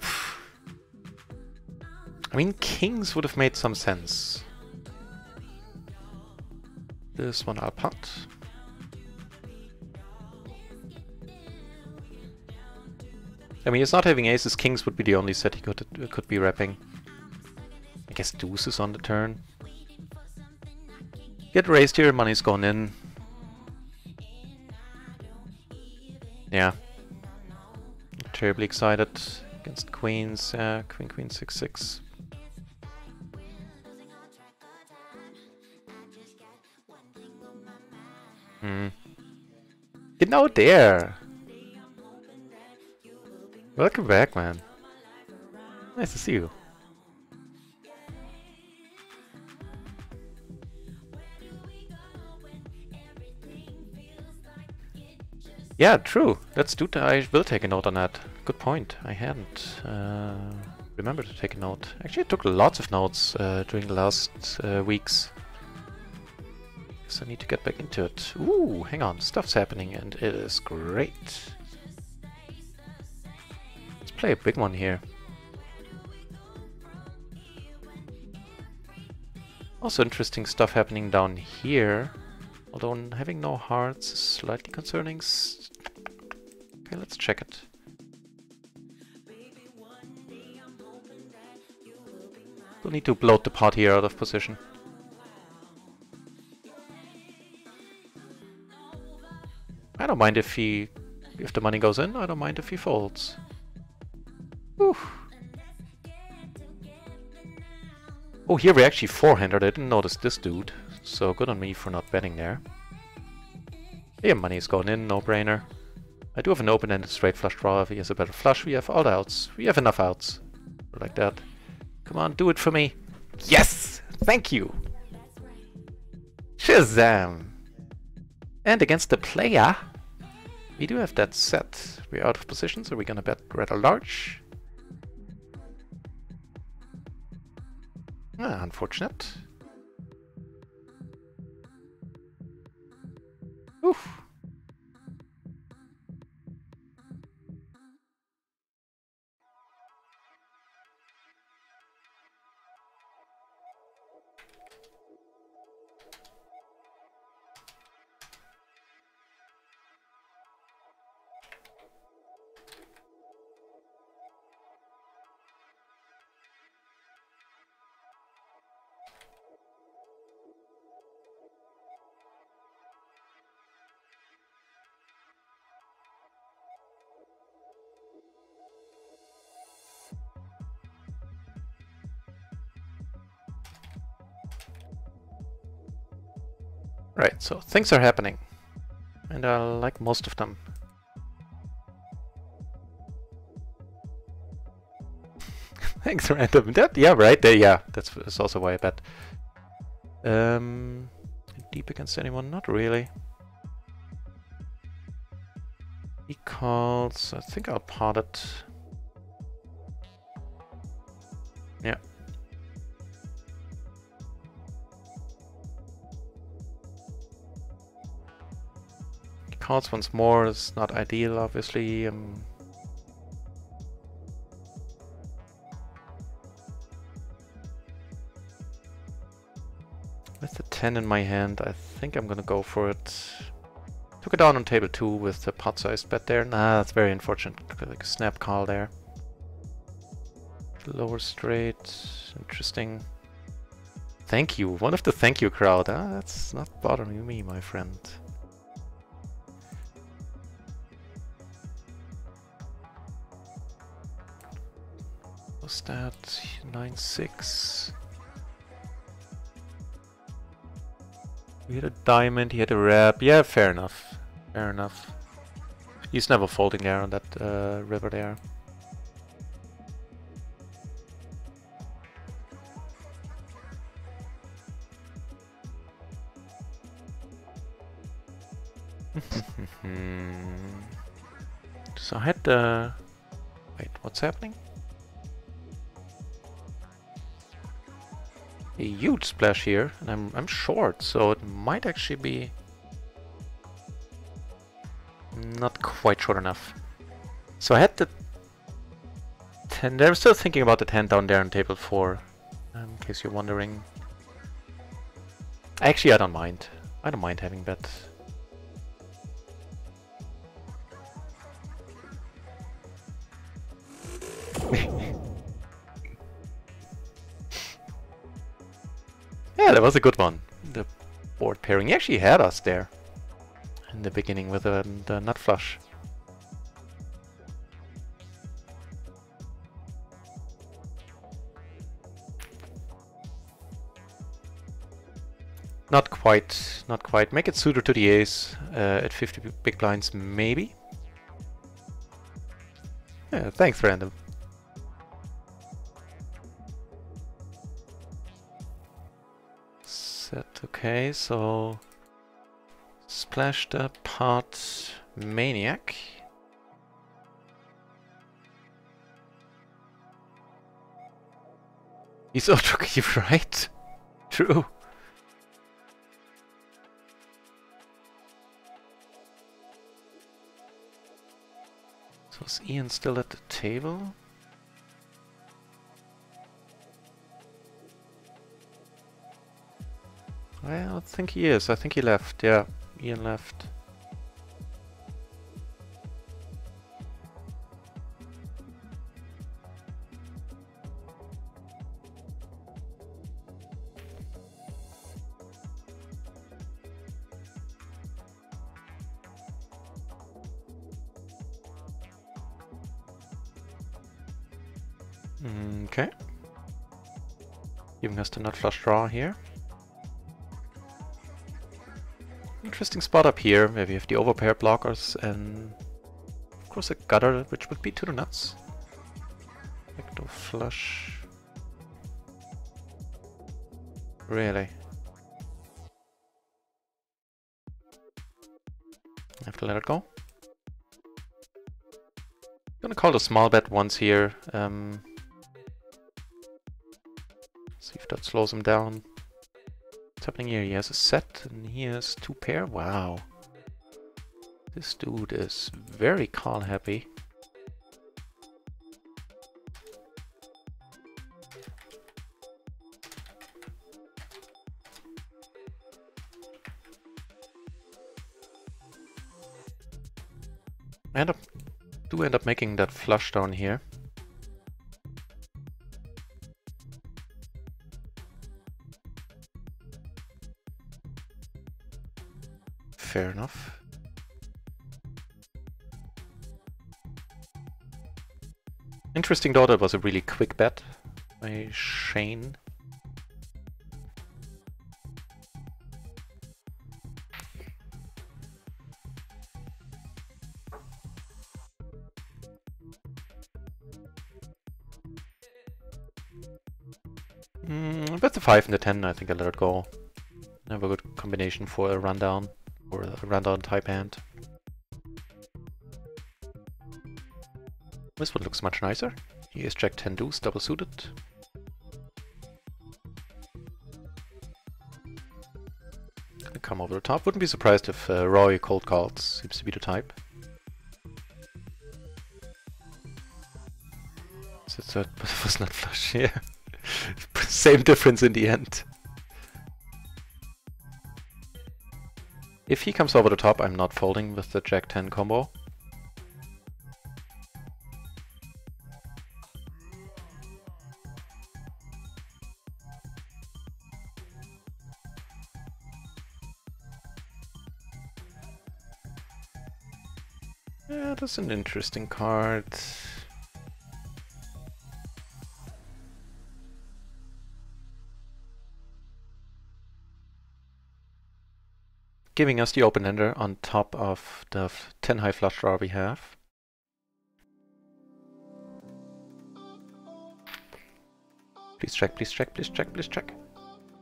A: mean, kings would have made some sense. This one I'll punt. I mean, he's not having aces. Kings would be the only set he could be wrapping. I guess deuces on the turn. Get raised here, money's gone in. Yeah. Not terribly excited against queens. Queen, queen, 6-6. Get out there! Welcome back, man. Nice to see you. Yeah, true. Let's do that. I will take a note on that. Good point. I hadn't remembered to take a note. Actually, I took lots of notes during the last weeks. Guess I need to get back into it. Ooh, hang on, stuff's happening and it is great. Let's play a big one here. Also interesting stuff happening down here. Although having no hearts is slightly concerning. Okay, let's check it. We'll need to bloat the pot here out of position. I don't mind if the money goes in, I don't mind if he folds. Whew. Oh, here we actually forehanded. I didn't notice this dude. So good on me for not betting there. Yeah, money is going in, no brainer. I do have an open-ended straight flush draw. If he has a better flush, we have all the outs. We have enough outs. Like that. Come on, do it for me. Yes! Thank you! Shazam! And against the player, we do have that set. We're out of position, so we're gonna bet rather large. Ah, unfortunate. Oof. Right, so things are happening. And I like most of them. Thanks, random. That, yeah, right there, yeah. That's also why I bet. Deep against anyone? Not really. He calls. I think I'll pot it. Yeah. He calls once more. It's not ideal, obviously. With the 10 in my hand, I think I'm gonna go for it. Took it down on table 2 with the pot-sized bet there. Nah, that's very unfortunate. Like a snap call there. Lower straight. Interesting. Thank you. One of the thank you crowd. Ah, that's not bothering me, my friend. What's that? 9-6. We had a diamond, he had a wrap. Yeah, fair enough. Fair enough. He's never folding there on that river there. So I had the... Wait, what's happening? A huge splash here, and I'm short, so it might actually be not quite short enough. So I had the 10 I'm still thinking about the 10 down there on table 4, in case you're wondering. Actually, I don't mind. I don't mind having bet. Yeah, that was a good one. The board pairing. He actually had us there in the beginning with the nut flush. Not quite, not quite. Make it suitor to the ace at 50 big blinds, maybe. Yeah, thanks, random. Okay, so splash the pot maniac. He's so tricky, right? True. Ian still at the table? I don't think he is. I think he left. Yeah, Ian left. Okay. Giving us the nut flush draw here. Interesting spot up here, where we have the overpair blockers and of course a gutter, which would be to the nuts. Backdoor flush. Really? I have to let it go. Gonna call the small bet once here. See if that slows him down. What's happening here? He has a set and he has 2 pair. Wow. This dude is very call happy. I do end up making that flush down here. Fair enough. Interesting though, that was a really quick bet by Shane. With the 5 and the 10, I think I let it go. Never a good combination for a rundown. Or a rundown type hand. This one looks much nicer. He is Jack 10 deuce, double suited. Gonna come over the top. Wouldn't be surprised if Roy cold calls. Seems to be the type. So it was not flush, yeah. Same difference in the end. If he comes over the top, I'm not folding with the Jack 10 combo. Yeah, that's an interesting card. Giving us the open-ender on top of the 10 high flush draw we have. Please check, please check, please check, please check.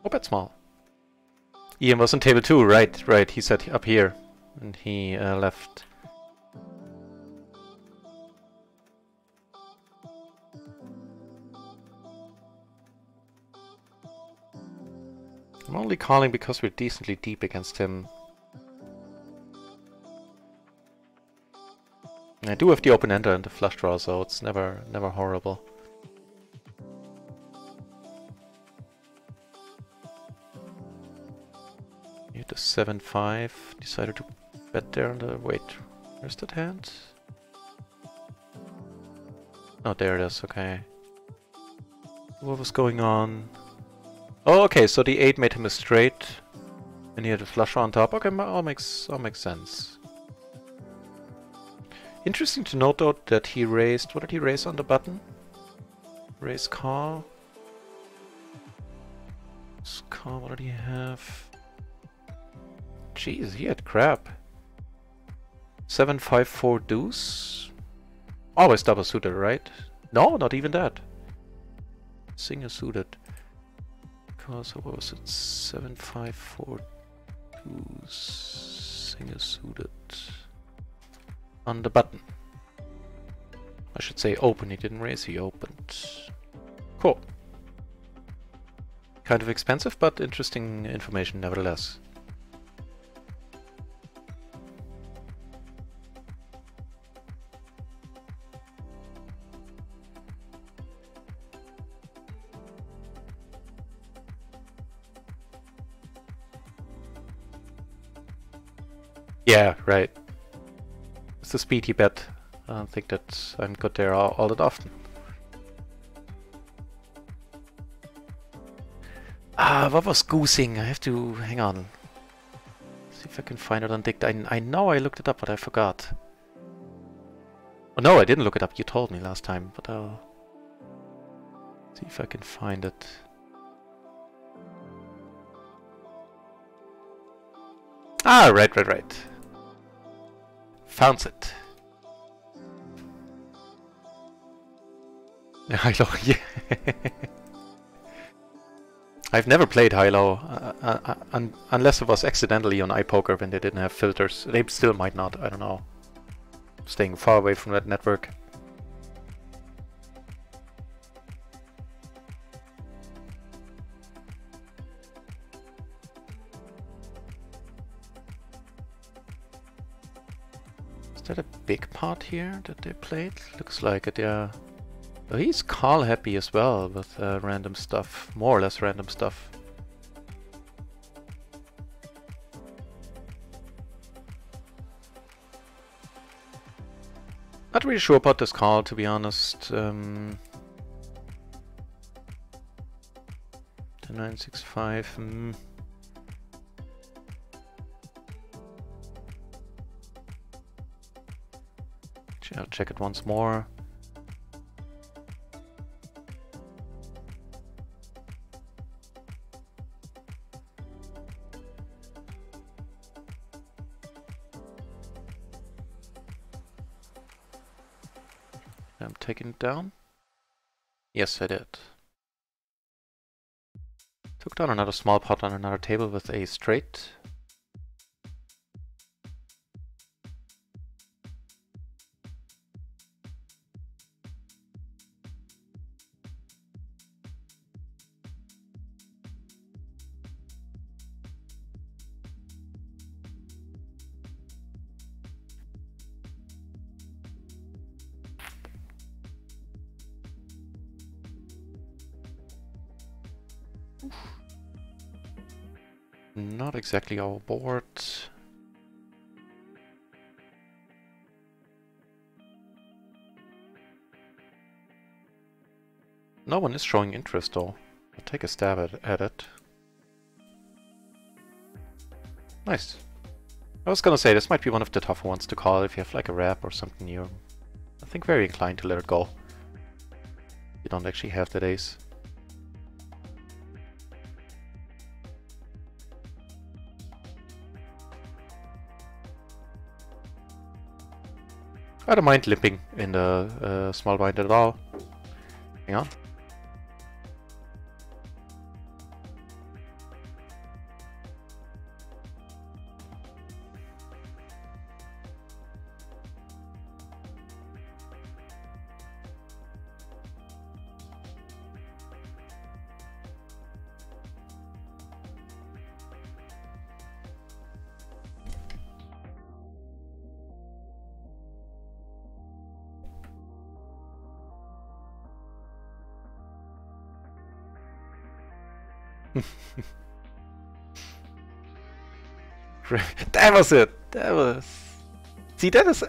A: Oh, bet small. Ian was on table 2, right, he sat up here and he left. I'm only calling because we're decently deep against him. I do have the open ender and the flush draw, so it's never horrible. You hit the 7-5, decided to bet there on the... wait, where's that hand? Oh, there it is, okay. What was going on? Oh, okay, so the 8 made him a straight, and he had a flush draw on top. Okay, all makes sense. Interesting to note though that he raised... what did he raise on the button? Raise call. Raise call, what did he have? Jeez, he had crap. 7-5-4 deuce. Always double suited, right? No, not even that. Single suited. Because what was it? 7-5-4 deuce. Single suited. On the button. I should say open, he didn't raise, he opened. Cool. Kind of expensive, but interesting information nevertheless. Yeah, right. It's the speed he bet. I don't think that I'm good there all that often. Ah, what was goosing? I have to... hang on. See if I can find it on Dict. I know I looked it up, but I forgot. Oh no, I didn't look it up. You told me last time, but I'll... see if I can find it. Ah, right. Found it. High-low, yeah. I've never played high-low, unless it was accidentally on iPoker when they didn't have filters. They still might not, I don't know. Staying far away from that network. Is that a big part here that they played? Looks like it, yeah. Oh, he's call happy as well with random stuff, more or less random stuff. Not really sure about this call, to be honest. 965. I'll check it once more. I'm taking it down. Yes, I did. Took down another small pot on another table with a straight. Not exactly our board. No one is showing interest though. I'll take a stab at it. Nice. I was gonna say, this might be one of the tougher ones to call if you have like a wrap or something you're, I think, very inclined to let it go. You don't actually have that ace. I don't mind limping in the small blind at all. Hang on. That was it. That was. See, that is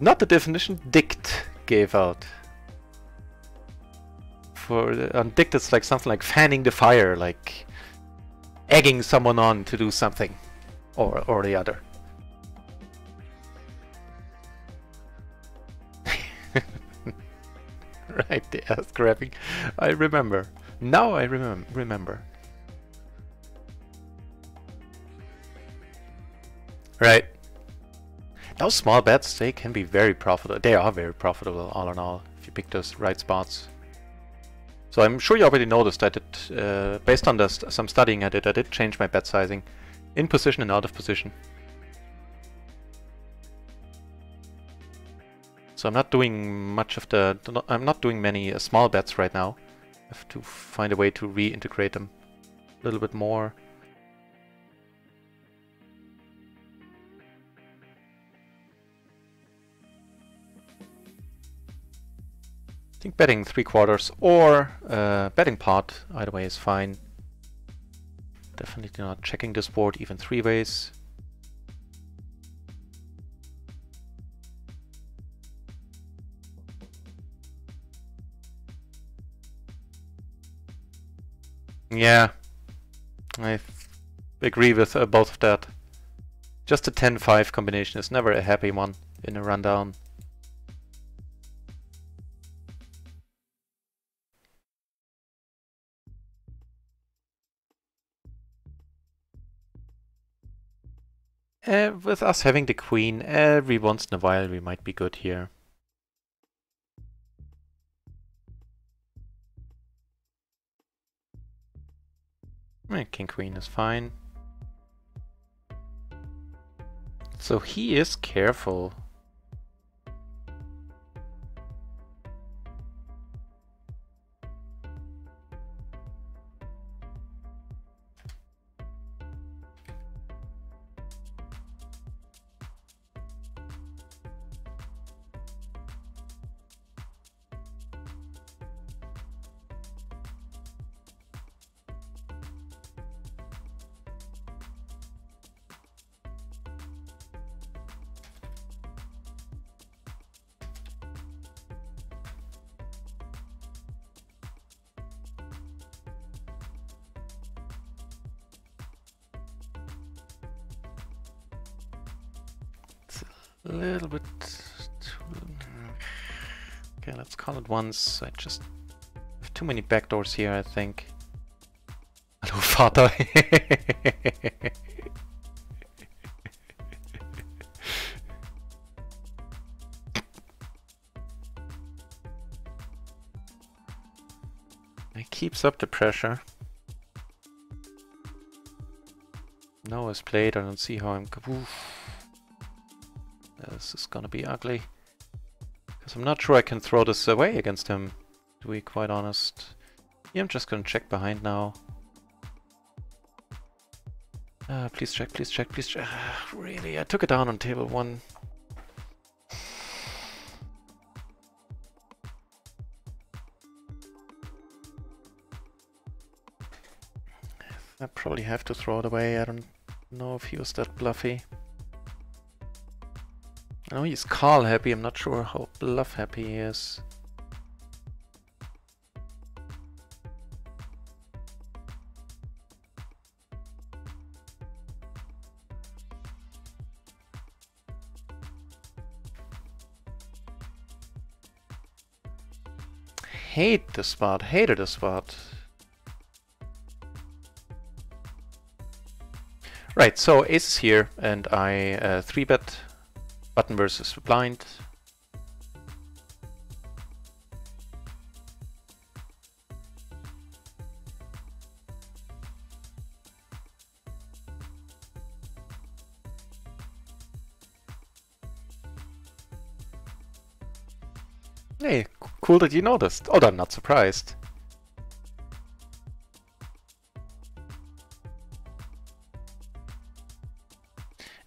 A: not the definition Dict gave out. For on Dict, it's like something like fanning the fire, like egging someone on to do something, or the other. Right, the ass grabbing. I remember. Now I remember. Right. Those small bets, they can be very profitable. They are very profitable, all in all, if you pick those right spots. So I'm sure you already noticed I did, based on some studying I did change my bet sizing in position and out of position. So I'm not doing much of I'm not doing many small bets right now. I have to find a way to reintegrate them a little bit more. I think betting 3/4 or betting pot, either way is fine. Definitely not checking this board even 3 ways. Yeah, I agree with both of that. Just a 10-5 combination is never a happy one in a rundown. With us having the queen, every once in a while we might be good here. King queen is fine. So he is careful. A little bit too... Okay, let's call it once. I just have too many backdoors here, I think. Hallo, Vater. It keeps up the pressure. No is played. I don't see how I'm... Oof. This is gonna be ugly. Because I'm not sure I can throw this away against him, to be quite honest. Yeah, I'm just gonna check behind now. Please check, please check, please check. Really, I took it down on table 1. I probably have to throw it away. I don't know if he was that bluffy. I know he's call happy, I'm not sure how bluff happy he is. Hate the spot, hated the spot. Right, so ace is here and I 3-bet. Button versus blind. Hey, cool that you noticed. Oh, I'm not surprised.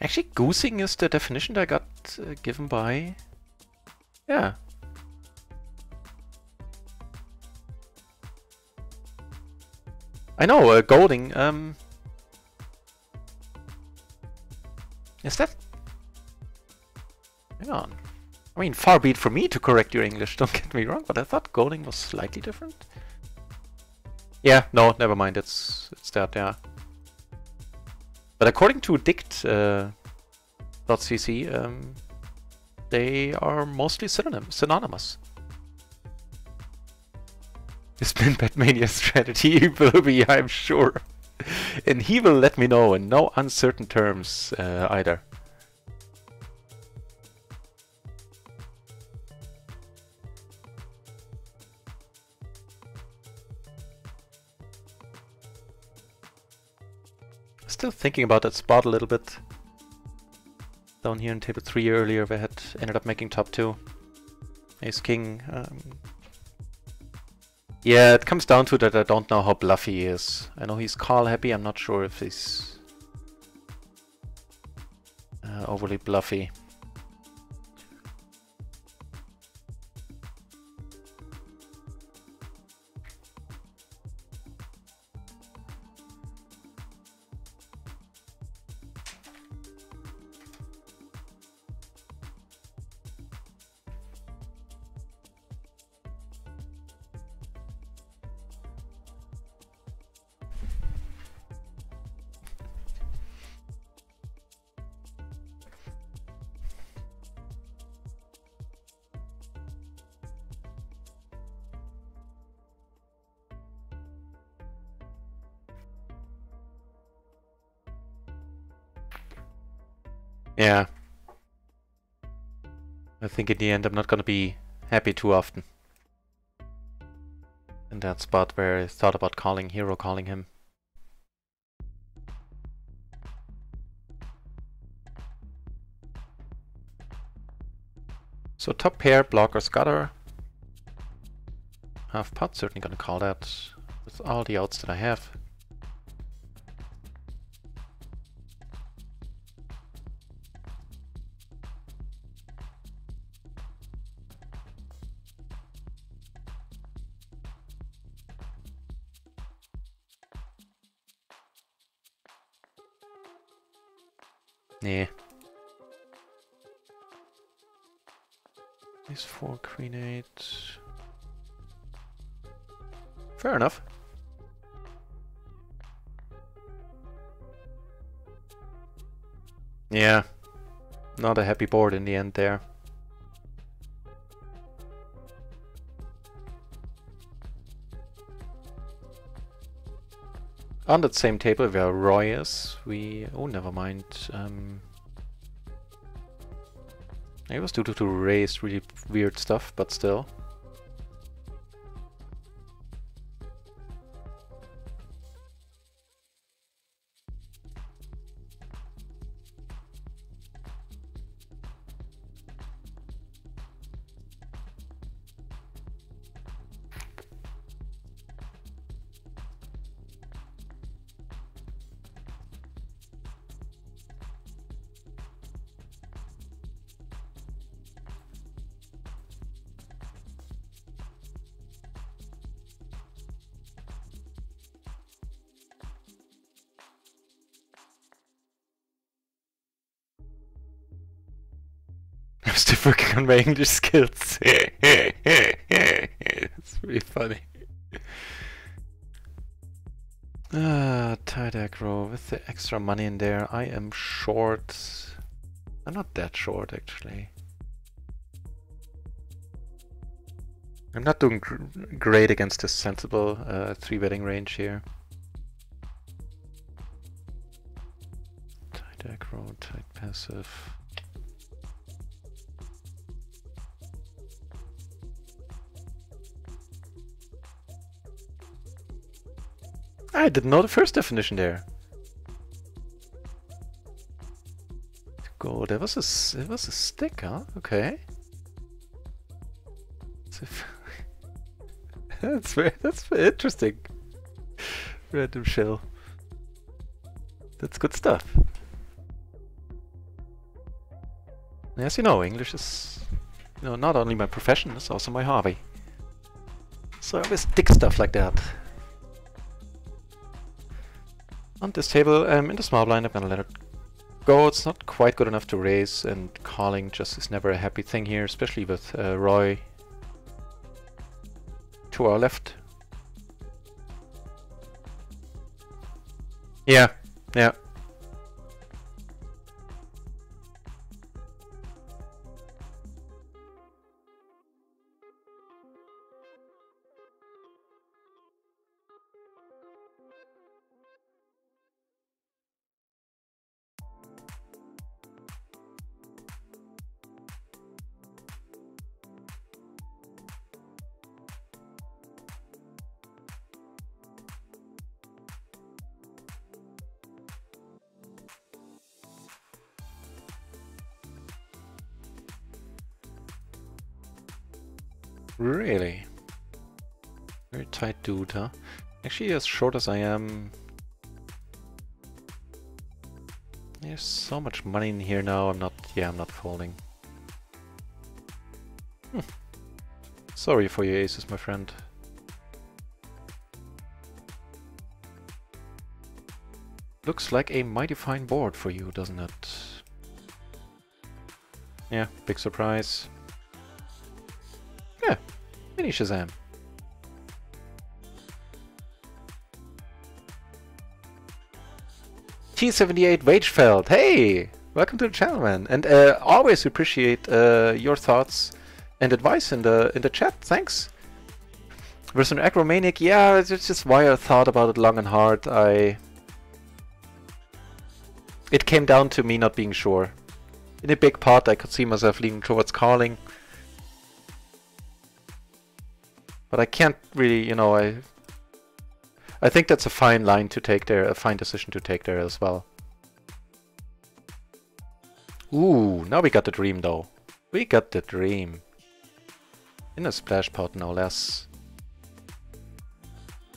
A: Actually, goosing is the definition that I got given by... Yeah. I know, golding, is that... Hang on. I mean, far be it from me to correct your English, don't get me wrong, but I thought golding was slightly different. Yeah, no, never mind, it's that, yeah. But according to dict.cc, they are mostly synonymous. His Batmania strategy will be, I'm sure. And he will let me know in no uncertain terms either. Still thinking about that spot a little bit. Down here in table 3 earlier, we had ended up making top 2. Ace King. Yeah, it comes down to that I don't know how bluffy he is. I know he's call happy, I'm not sure if he's overly bluffy. Yeah. I think in the end I'm not gonna be happy too often. In that spot where I thought about hero calling him. So top pair, block or scutter. Half pot, certainly gonna call that with all the outs that I have. Yeah. Ace 4, Queen 8. Fair enough. Yeah. Not a happy board in the end there. On that same table where Roy is, we... Oh, never mind. I was due to raise really weird stuff, but still. I'm still working on my English skills. It's really funny. Tight aggro with the extra money in there. I am short. I'm not that short actually. I'm not doing great against this sensible 3-betting range here. Tight aggro, tight passive. I didn't know the first definition there. Go, there was a stick, huh? Okay. That's very interesting. Random shell. That's good stuff. As you know, English is, not only my profession, it's also my hobby. So I always dig stuff like that. On this table, in the small blind, I'm gonna let it go. It's not quite good enough to raise, and calling just is never a happy thing here, especially with Roy to our left. Yeah, yeah. Really? Very tight dude, huh? Actually, as short as I am... There's so much money in here now, I'm not folding. Sorry for your aces, my friend. Looks like a mighty fine board for you, doesn't it? Yeah, big surprise. Yeah, mini Shazam. T78 Wagefeld, hey! Welcome to the channel, man. And always appreciate your thoughts and advice in the chat, thanks. Versus an Agromaniac, yeah, it's just why I thought about it long and hard. It came down to me not being sure. In a big pot, I could see myself leaning towards calling. But I can't really, you know, I think that's a fine line to take there, a fine decision to take there as well. Ooh, now we got the dream though. We got the dream. In a splash pot, no less.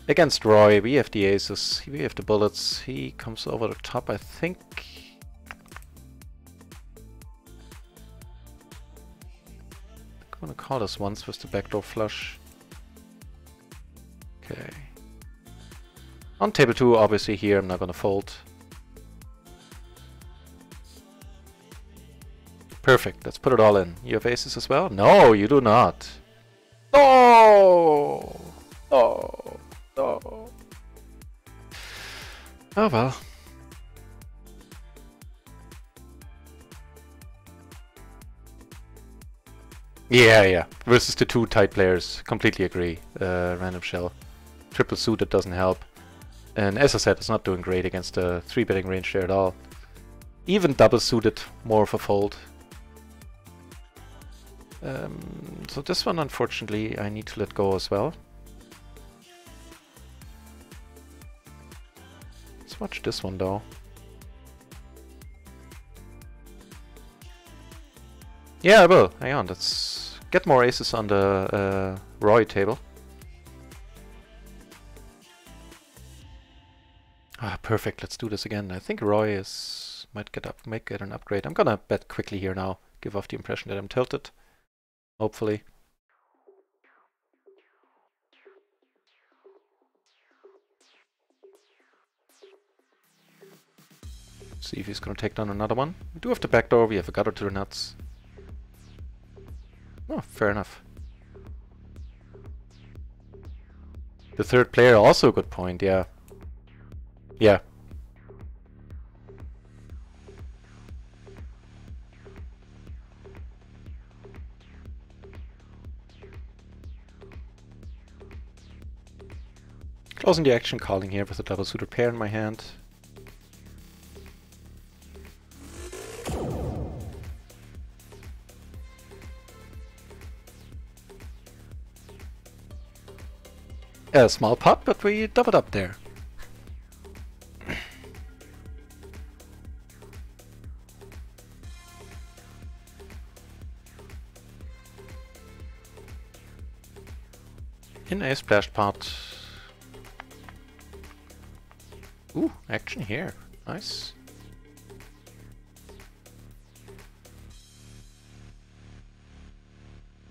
A: Against Roy, we have the aces, we have the bullets. He comes over the top, I think. I'm gonna call this once with the backdoor flush. Okay. On table 2, obviously here I'm not gonna fold. Perfect, let's put it all in. You have aces as well? No, you do not. No! No! No! Oh well. Yeah. Versus the two tight players. Completely agree. Random shell. Triple suited doesn't help. And as I said, it's not doing great against the 3-betting range there at all. Even double suited, more of a fold. So this one, unfortunately, I need to let go as well. Let's watch this one though. Yeah, I will. Hang on, let's get more aces on the Roy table. Ah, perfect. Let's do this again. I think Roy might get an upgrade. I'm gonna bet quickly here now. Give off the impression that I'm tilted. Hopefully. See if he's gonna take down another one. We do have the backdoor. We have a gutter to the nuts. Oh, fair enough. The third player, also a good point, yeah. Yeah. Closing the action, calling here with a double suited pair in my hand. A small pot, but we doubled up there. In a splash pot. Ooh, action here. Nice.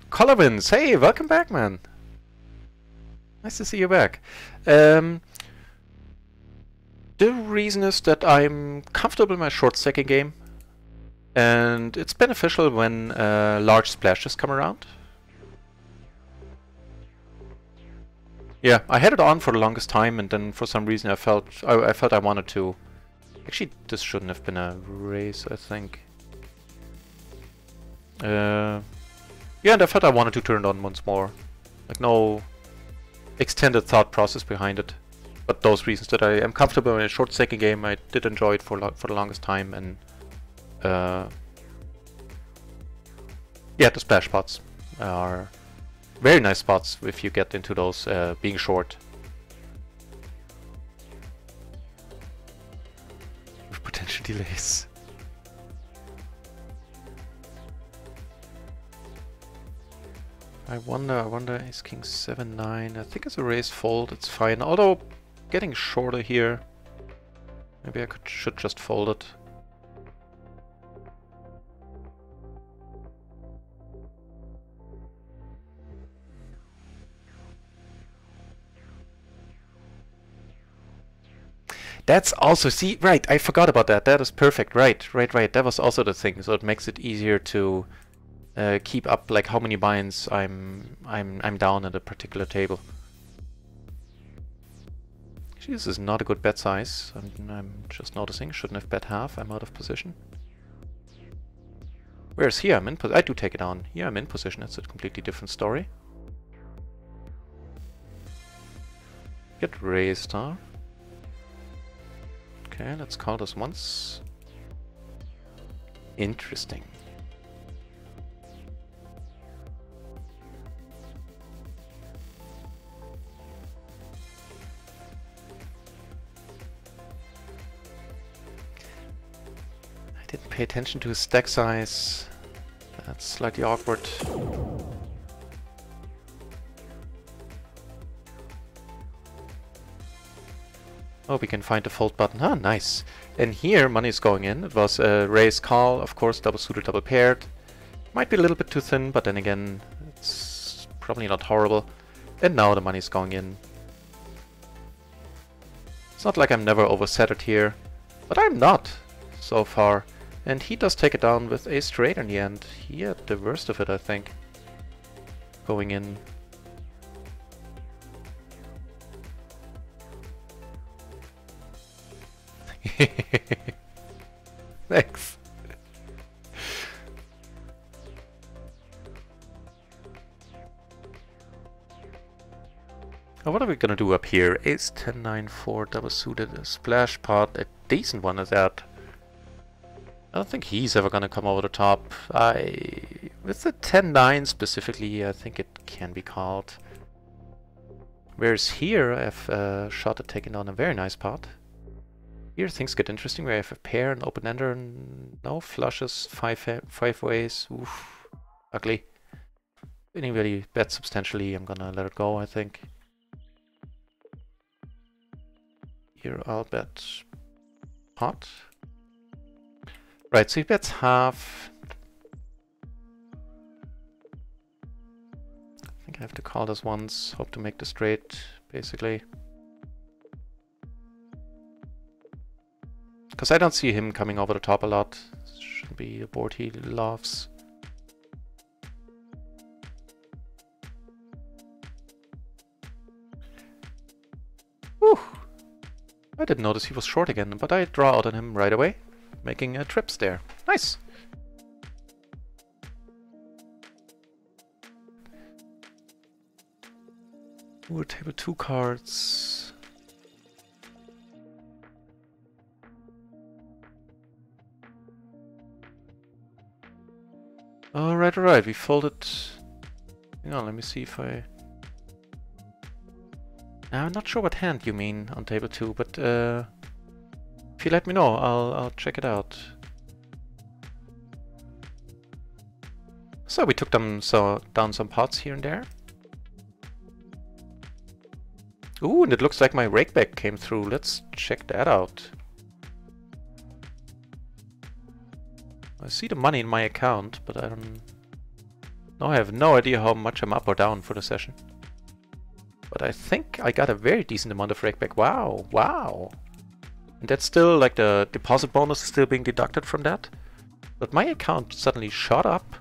A: Collins, hey, welcome back, man. Nice to see you back. The reason is that I'm comfortable in my short second game, and it's beneficial when large splashes come around. Yeah, I had it on for the longest time, and then for some reason I felt I wanted to. Actually, this shouldn't have been a raise, I think. Yeah, and I felt I wanted to turn it on once more. Like, no extended thought process behind it, but those reasons that I am comfortable in a short second game. I did enjoy it for the longest time, and yeah, the splash pots are very nice spots if you get into those being short. With potential delays. I wonder, Ace King 7-9. I think it's a raise fold, it's fine. Although, getting shorter here. Maybe I should just fold it. That's also, see, right, I forgot about that. That is perfect, right. That was also the thing, so it makes it easier to keep up like how many binds I'm down at a particular table. Actually, this is not a good bet size. I'm just noticing. Shouldn't have bet half. I'm out of position. Whereas here I'm in position. I do take it on. Here I'm in position. It's a completely different story. Get raised, huh? Okay, let's call this once. Interesting. I didn't pay attention to his stack size. That's slightly awkward. Oh, we can find the fold button. Ah, nice. And here, money is going in. It was a raise call, of course, double suited, double paired. Might be a little bit too thin, but then again, it's probably not horrible. And now the money is going in. It's not like I'm never oversetted here, but I'm not so far. And he does take it down with a straight in the end. He had the worst of it, I think. Going in. Thanks. Oh, what are we gonna do up here? Ace 10 9 4 double suited, a splash pot, a decent one at that. I don't think he's ever gonna come over the top. With the 10-9 specifically, I think it can be called. Whereas here, I've a shot at taking down a very nice pot. Here things get interesting, where I have a pair, an open-ender, no flushes, five ways. Oof, ugly. Anybody bet substantially, I'm gonna let it go, I think. Here I'll bet pot. Right, so he bets half. I think I have to call this once, hope to make the straight, basically. Because I don't see him coming over the top a lot. Shouldn't be a board he loves. Whew! I didn't notice he was short again, but I draw out on him right away, making a trips there. Nice! Ooh, table 2 cards. Alright, we folded. Hang on, let me see if I... I'm not sure what hand you mean on table 2, but if you let me know, I'll check it out. So we took them down some pots here and there. Ooh, and it looks like my rakeback came through. Let's check that out. I see the money in my account, but I don't... No, I have no idea how much I'm up or down for the session. But I think I got a very decent amount of rakeback. Wow, wow! And that's still, like, the deposit bonus is still being deducted from that. But my account suddenly shot up.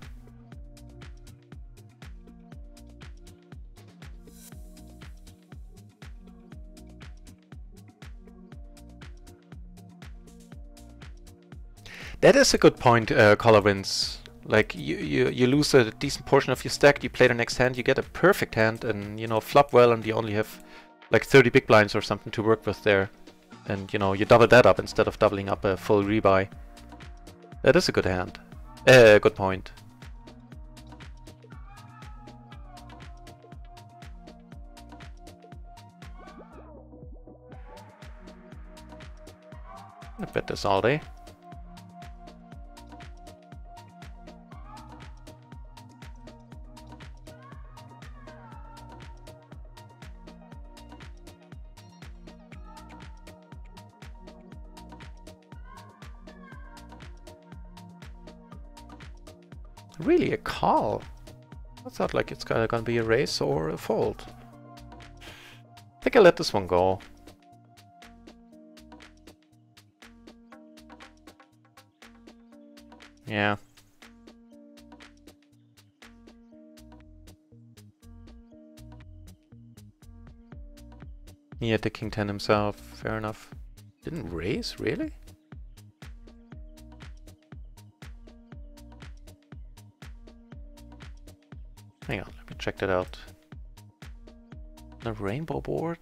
A: That is a good point, Color Wins. Like, you lose a decent portion of your stack, you play the next hand, you get a perfect hand, and, you know, flop well, and you only have, like, 30 big blinds or something to work with there. And, you know, you double that up instead of doubling up a full rebuy. That is a good hand. Good point. I bet this all day. Really, a call? I thought like it's gonna be a raise or a fold. I think I'll let this one go. Yeah. He had the king 10 himself, fair enough. Didn't raise, really? Hang on, let me check that out. The rainbow board.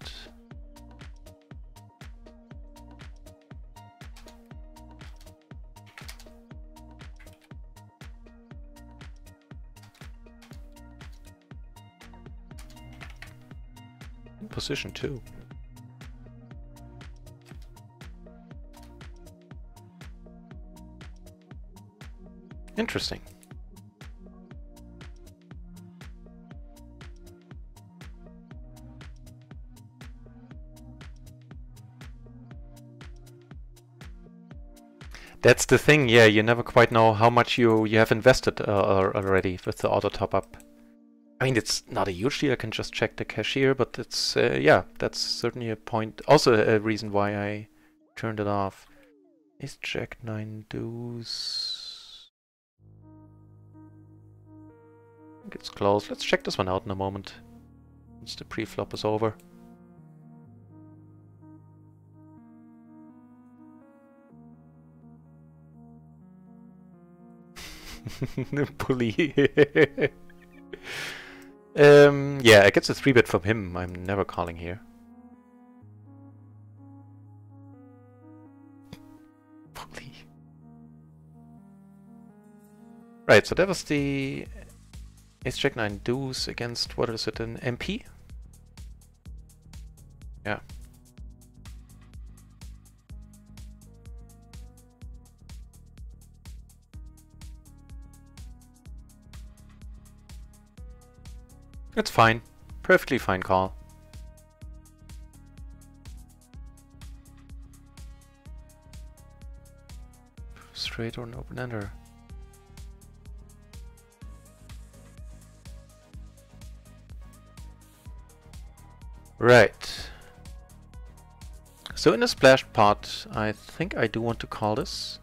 A: In position too. Interesting. That's the thing, yeah, you never quite know how much you have invested already with the auto top-up. I mean, it's not a huge deal, I can just check the cashier, but it's, yeah, that's certainly a point. Also a reason why I turned it off. Ace Jack 9 deuce. I think it's closed. Let's check this one out in a moment. Once the pre-flop is over. Bully. Yeah, I get the 3-bet from him. I'm never calling here. Bully. Right, so that was the Ace Jack 9 deuce against, what is it, an MP? Yeah. It's fine. Perfectly fine call. Straight or an open ender. Right. So in a splash pot, I think I do want to call this.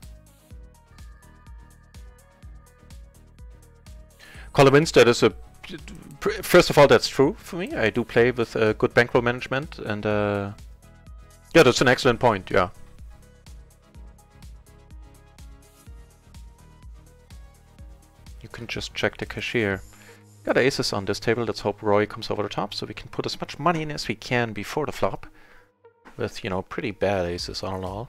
A: Call a Winstead is a... First of all, that's true for me. I do play with good bankroll management, and yeah, that's an excellent point, yeah. You can just check the cashier. Got aces on this table. Let's hope Roy comes over the top so we can put as much money in as we can before the flop. With, you know, pretty bad aces all in all.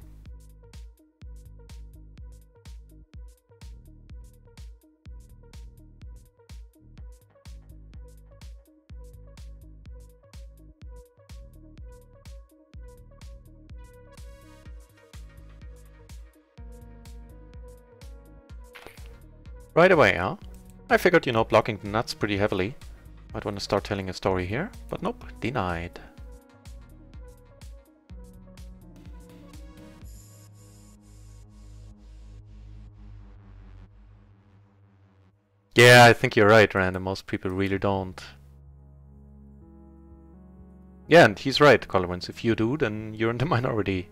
A: Right away, huh? I figured, you know, blocking the nuts pretty heavily. Might want to start telling a story here, but nope, denied. Yeah, I think you're right, Random. Most people really don't. Yeah, and he's right, Collins. If you do, then you're in the minority.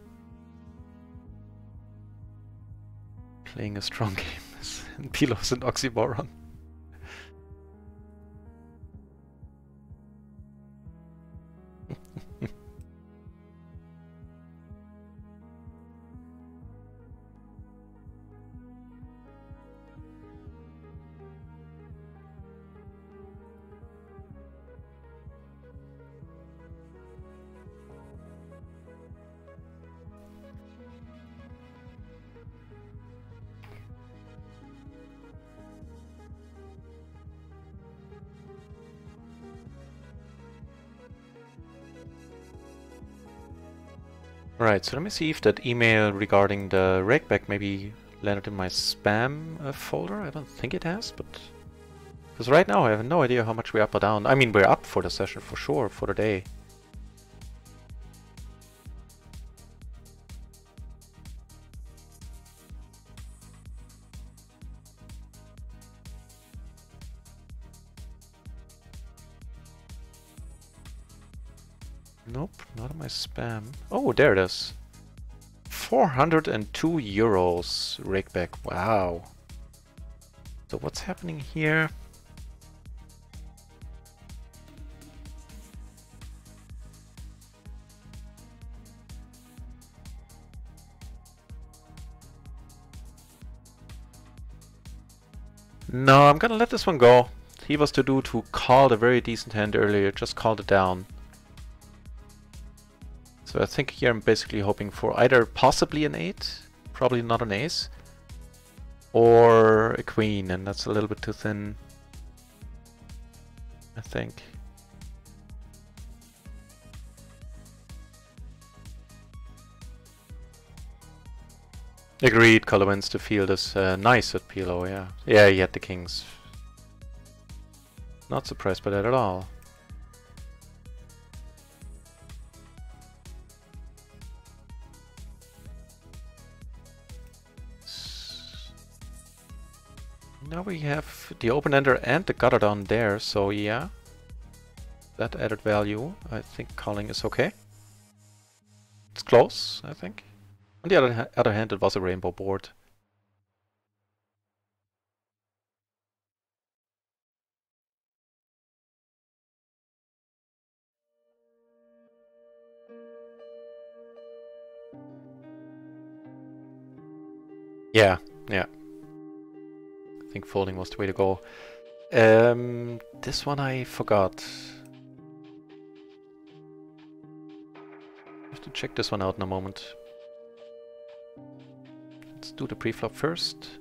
A: Playing a strong game is PLO's an oxymoron. Right, so let me see if that email regarding the rakeback maybe landed in my spam folder. I don't think it has, but... Because right now I have no idea how much we're up or down. I mean, we're up for the session for sure, for the day. Nope, not in my spam. Oh, there it is. 402 euros rakeback. Wow. So what's happening here? No, I'm gonna let this one go. He was to call the very decent hand earlier, just called it down. So I think here I'm basically hoping for either possibly an 8, probably not an ace, or a queen, and that's a little bit too thin, I think. Agreed, color wins. The field is nice at PLO, yeah. Yeah, he had the kings. Not surprised by that at all. Now we have the open-ender and the gutter down there, so yeah. That added value. I think calling is okay. It's close, I think. On the other hand, it was a rainbow board. Yeah, yeah. I think folding was the way to go. This one I forgot. I have to check this one out in a moment. Let's do the preflop first.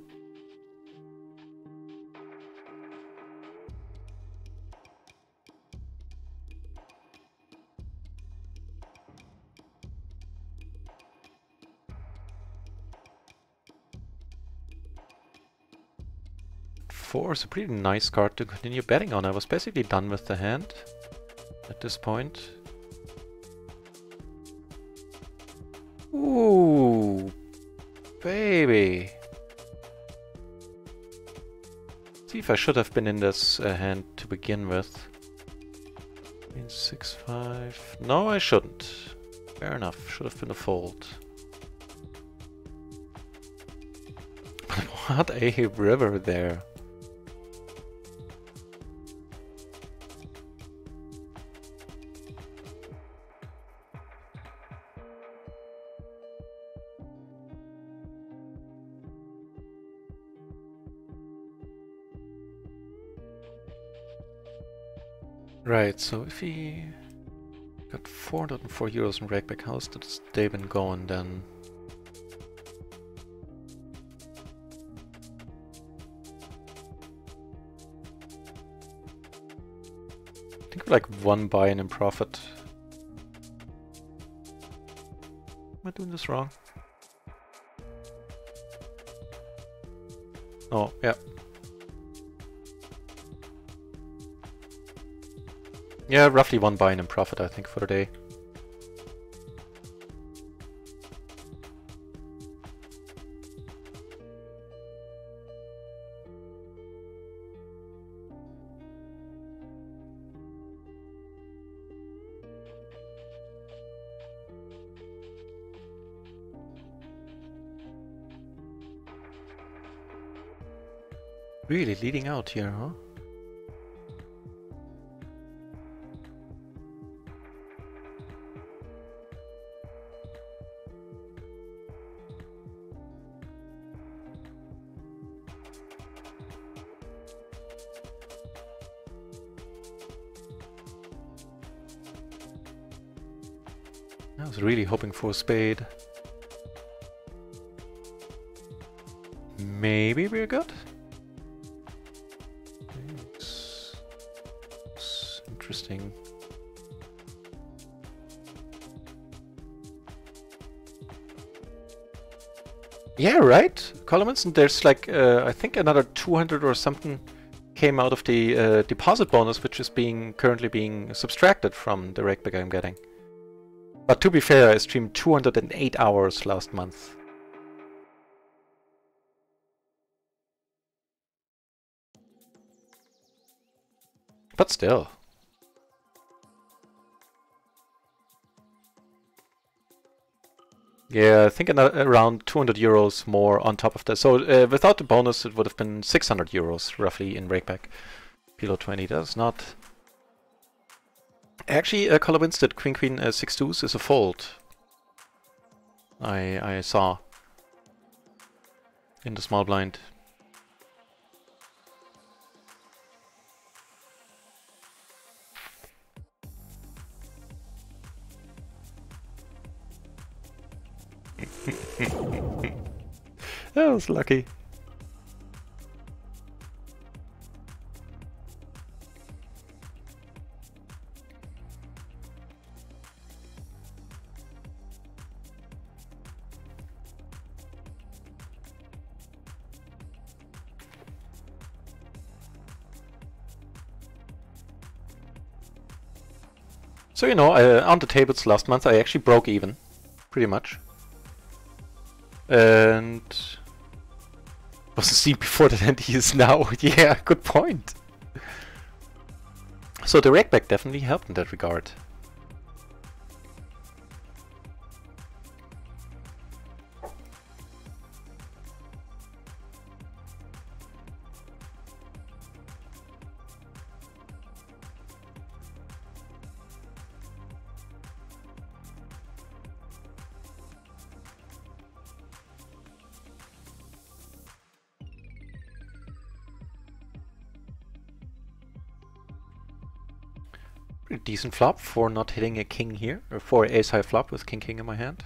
A: Four is a pretty nice card to continue betting on. I was basically done with the hand at this point. Ooh, baby. See if I should have been in this hand to begin with. 6-5. No, I shouldn't. Fair enough. Should have been a fold. What a river there. Right, so if he got 404 euros in rakeback, how's this day been going then? I think we're like one buy-in in profit. Am I doing this wrong? Oh, yeah. Yeah, roughly one buy-in in profit, I think, for the day. Really leading out here, huh? I was really hoping for a spade. Maybe we're good? It's interesting. Yeah, right? Columns, and there's like, I think another 200 or something came out of the deposit bonus, which is currently being subtracted from the rakeback I'm getting. But to be fair, I streamed 208 hours last month. But still. Yeah, I think around 200 euros more on top of that. So without the bonus, it would have been 600 euros roughly in rakeback. PLO 20, that's not... Actually, color wins that Queen Queen 6 deuce is a fold. I saw in the small blind. That was lucky. So, you know, on the tables last month I actually broke even, pretty much. And wasn't seen before that, and he is now. Yeah, good point. So the rakeback definitely helped in that regard. Pretty decent flop for not hitting a king here, or for ace high flop with king in my hand.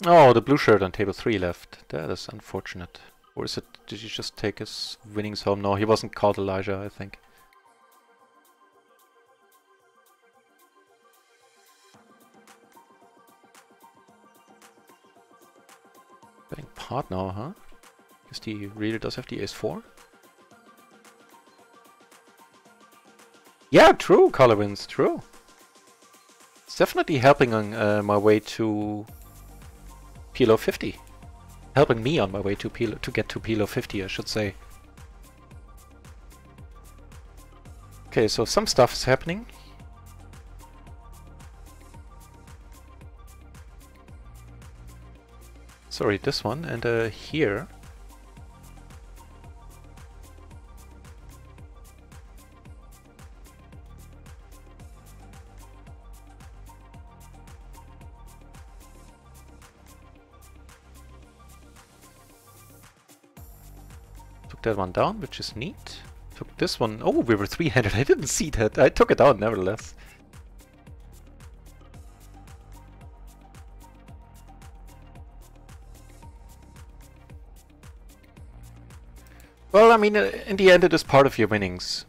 A: Oh, the blue shirt on table 3 left. That is unfortunate. Or is it, did he just take his winnings home? No, he wasn't called Elijah, I think. Betting pot now, huh? Guess he really does have the ace-4. Yeah, true, color wins, true. It's definitely helping on my way to PLO 50. Helping me on my way to PLO, to get to PLO 50, I should say. Okay, so some stuff is happening. Sorry, this one, and here. Took that one down, which is neat. Took this one. Oh, we were three-handed. I didn't see that. I took it down, nevertheless. Well, I mean, in the end, it is part of your winnings,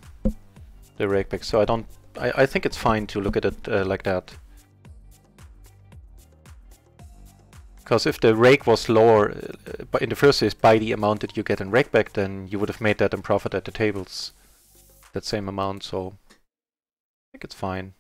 A: the rakeback. So I think it's fine to look at it like that. Because if the rake was lower in the first place by the amount that you get in rakeback, then you would have made that in profit at the tables, that same amount. So I think it's fine.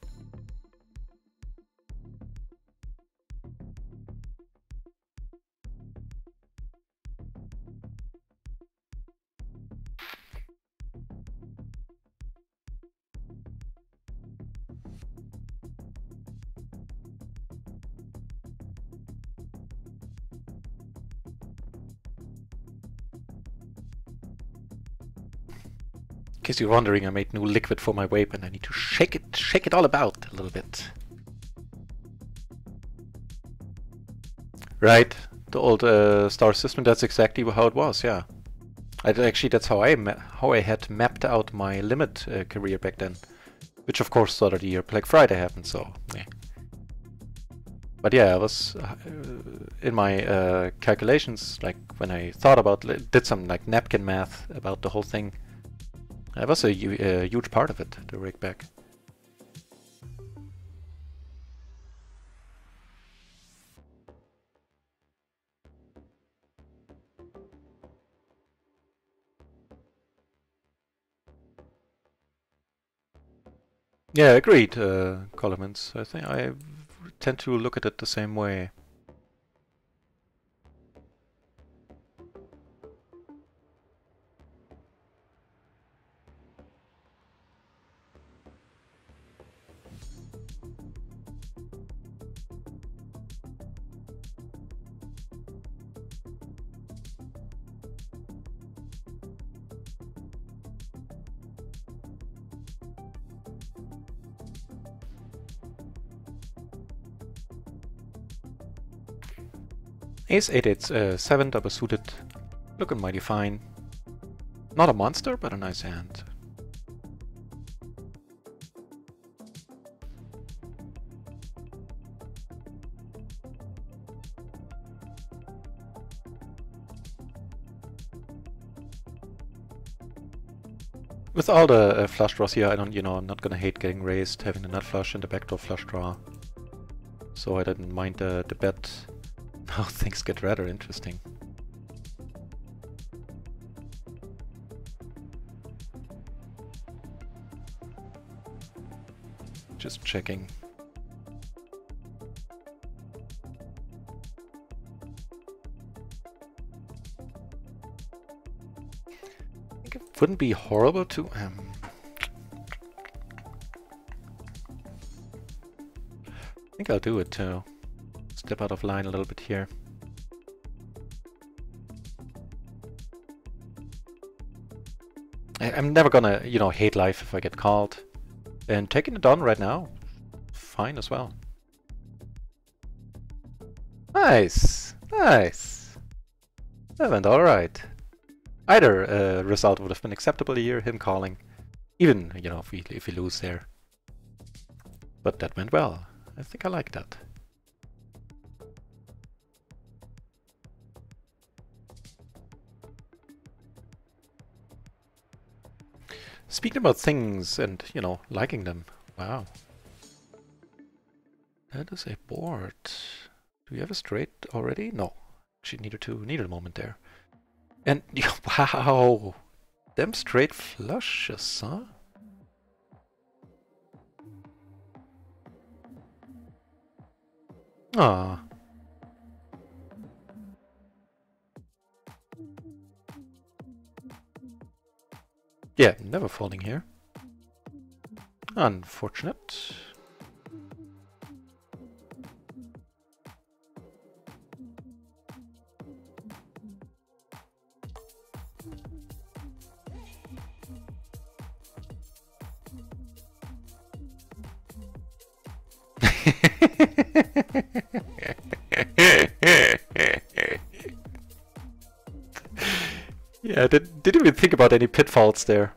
A: In case you're wondering, I made new liquid for my vape and I need to shake it all about a little bit. Right, the old star system, that's exactly how it was, yeah. Actually, that's how I had mapped out my limit career back then. Which of course started the year Black Friday happened, so yeah. But yeah, I was in my calculations, like when I thought about, did some like napkin math about the whole thing. That was a huge part of it, the rakeback. Yeah, agreed, Colomans. I think I tend to look at it the same way. Ace 8-8-7 double suited, looking mighty fine. Not a monster, but a nice hand. With all the flush draws here, I'm not gonna hate getting raised, having the nut flush and the backdoor flush draw. So I didn't mind the bet. Now things get rather interesting. Just checking. I think it wouldn't be horrible to I think I'll do it too. Step out of line a little bit here. I'm never gonna, you know, hate life if I get called. And taking it on right now, fine as well. Nice! Nice! That went alright. Either result would have been acceptable here, him calling. Even, you know, if we lose there. But that went well. I think I like that. Speaking about things and, you know, liking them. Wow. That is a board. Do we have a straight already? No. She needed a moment there. And, wow! Them straight flushes, huh? Ah. Yeah, never folding here. Unfortunate. Yeah, didn't even think about any pitfalls there.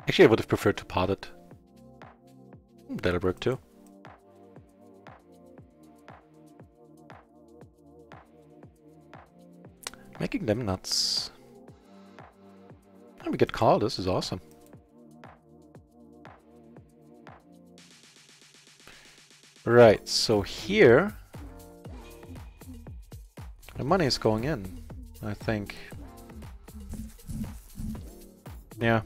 A: Actually, I would have preferred to pot it. That'll work too. Making them nuts. And we get called, this is awesome. Right, so here the money is going in, I think. Yeah.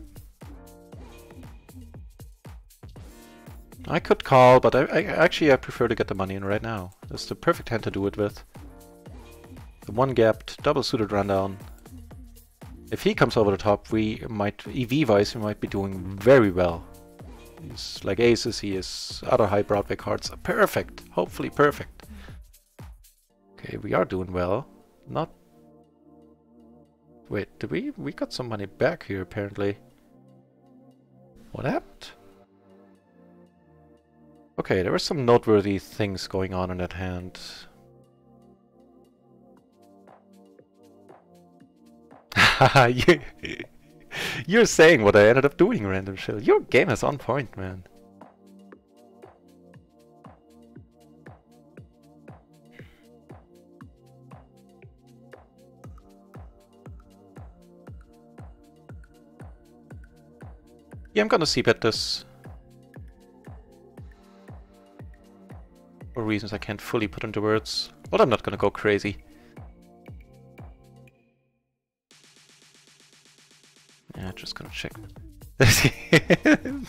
A: I could call, but I prefer to get the money in right now. That's the perfect hand to do it with. The one gapped, double suited rundown. If he comes over the top, we might, EV-wise, we might be doing very well. He's like aces, he is other high Broadway cards. Perfect! Hopefully perfect. Okay, we are doing well. Not... Wait, did we got some money back here apparently. What happened? Okay, there were some noteworthy things going on in that hand. Haha, you're saying what I ended up doing, Random Shill. Your game is on point, man. Yeah, I'm gonna c-bet this. For reasons I can't fully put into words. But I'm not gonna go crazy. Yeah, just gonna check.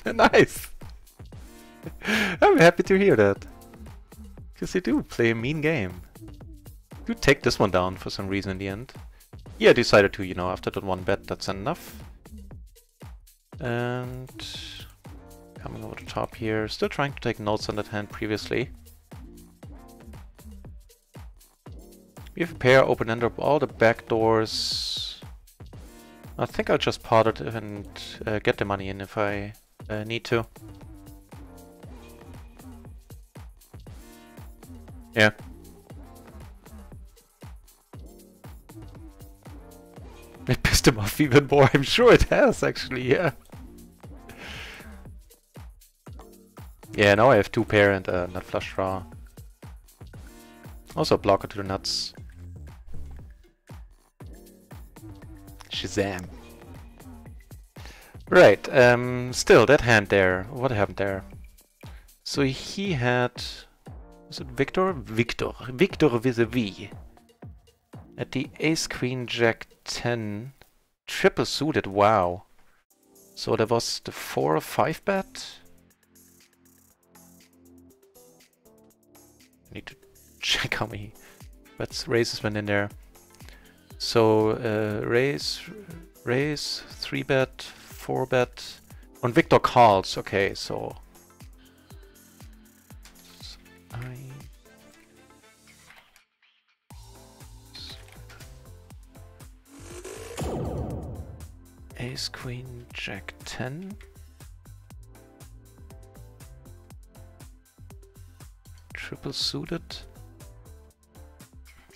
A: Nice! I'm happy to hear that. Because you do play a mean game. You take this one down for some reason in the end. Yeah, I decided to, you know, after that one bet, that's enough. And... coming over the top here. Still trying to take notes on that hand previously. We have a pair, open-ender up all the back doors. I think I'll just pot it and get the money in if I need to. Yeah. It pissed him off even more. I'm sure it has, actually, yeah. Yeah, now I have two pair and a nut flush draw. Also a blocker to the nuts. Shazam. Right, still, that hand there. What happened there? So he had... Was it Victor? Victor. Victor with a V. At the ace, queen, jack, 10. Triple suited, wow. So there was the 4 or 5 bet. I need to check how many bets raises went in there. So raise, 3 bet, 4 bet. On Victor calls, okay, so... Ace, queen, jack, 10. Triple suited.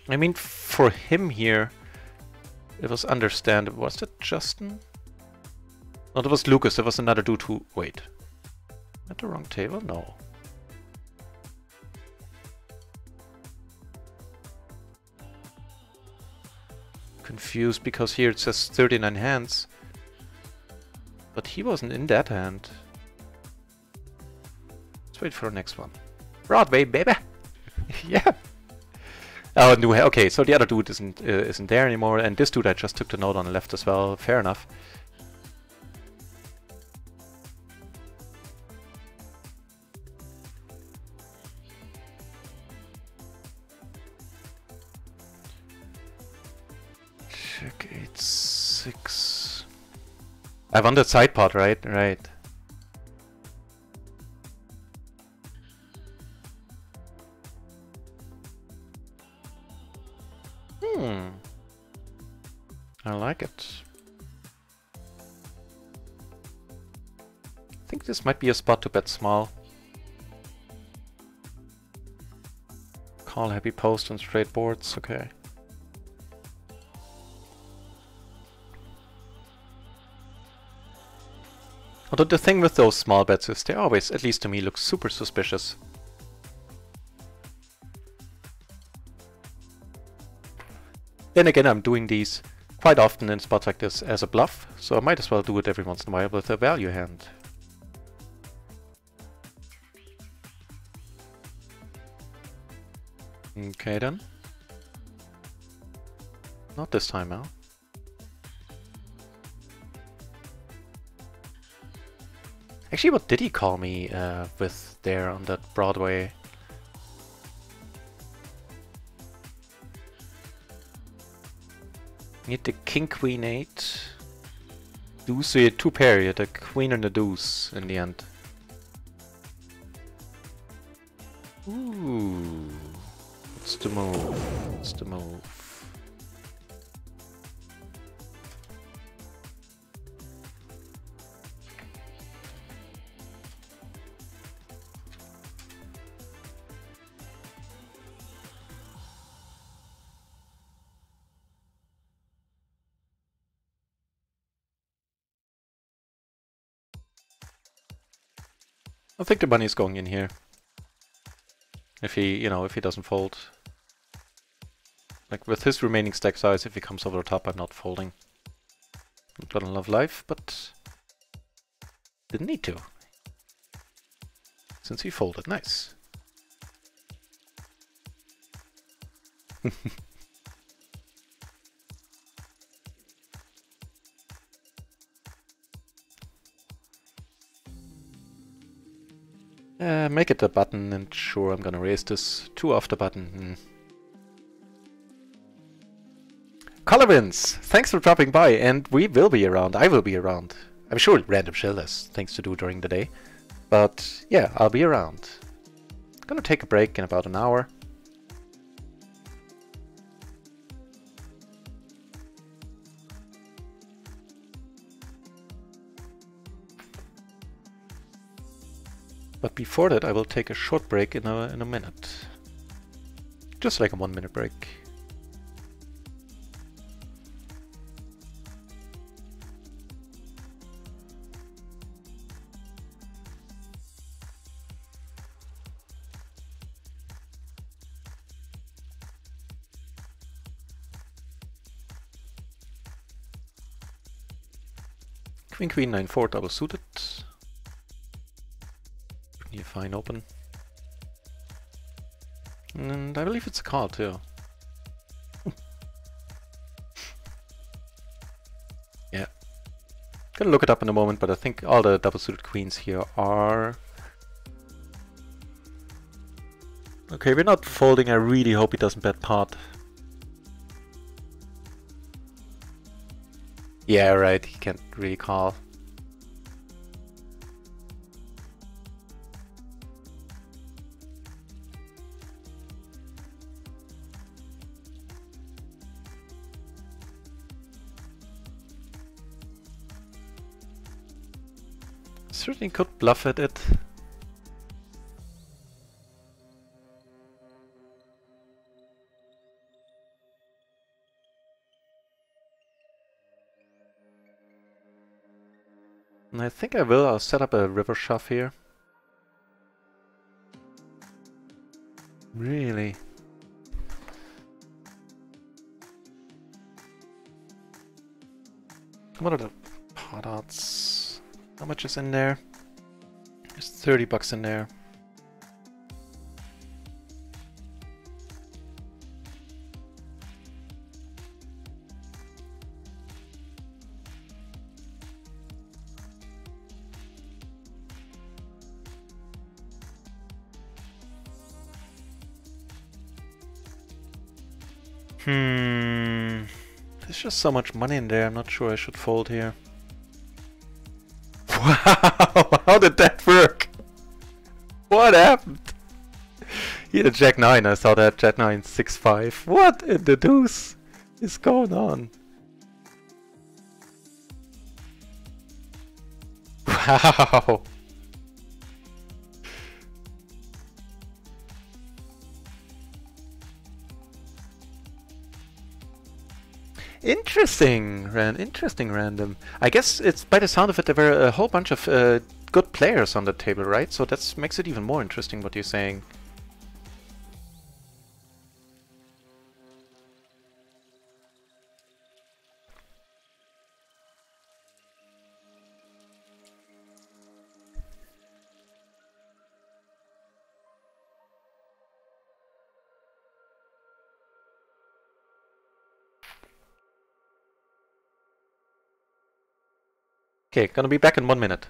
A: I mean, for him here, it was understandable. Was that Justin? No, that was Lucas. There was another dude who... Wait. At the wrong table? No. Confused because here it says 39 hands. But he wasn't in that hand. Let's wait for the next one. Broadway, baby! Yeah! Oh, new. Okay, so the other dude isn't there anymore, and this dude I just took the note on the left as well. Fair enough. Check 8-6. I won the side pot, right? Right. I like it. I think this might be a spot to bet small. Call happy post on straight boards, okay. Although the thing with those small bets is they always, at least to me, look super suspicious. Then again, I'm doing these quite often in spots like this as a bluff, so I might as well do it every once in a while with a value hand. Okay then. Not this time, huh? Actually, what did he call me with there on that Broadway? Need the king, queen, 8. Deuce, so you had 2 pair, you had a queen and a deuce in the end. Ooh. What's the move? What's the move? I think the money's going in here. If he, you know, if he doesn't fold. Like with his remaining stack size, if he comes over the top, I'm not folding. I'm gonna love life, but didn't need to. Since he folded, nice. Make it a button, and sure, I'm gonna raise this 2 off the button. Colorins, thanks for dropping by, and we will be around. I will be around. I'm sure Random Shill has things to do during the day, but yeah, I'll be around. Gonna take a break in about an hour. But before that, I will take a short break in a minute. Just like a 1-minute break. Queen, queen, 9-4, double suited. You fine open. And I believe it's a call too. Yeah. Gonna look it up in a moment, but I think all the double suited queens here are... Okay, we're not folding. I really hope he doesn't bet pot. Yeah, right, he can't really call. Certainly could bluff at it. And I think I will. I'll set up a river shove here. Really? What are the pot odds? How much is in there? There's 30 bucks in there. There's just so much money in there, I'm not sure I should fold here. Wow, how did that work? What happened? He had a jack 9, I saw that jack 9 6-5. What in the deuce is going on? Wow. Interesting, interesting random. I guess it's by the sound of it there were a whole bunch of good players on the table, right? So that makes it even more interesting what you're saying. Okay, gonna be back in 1 minute.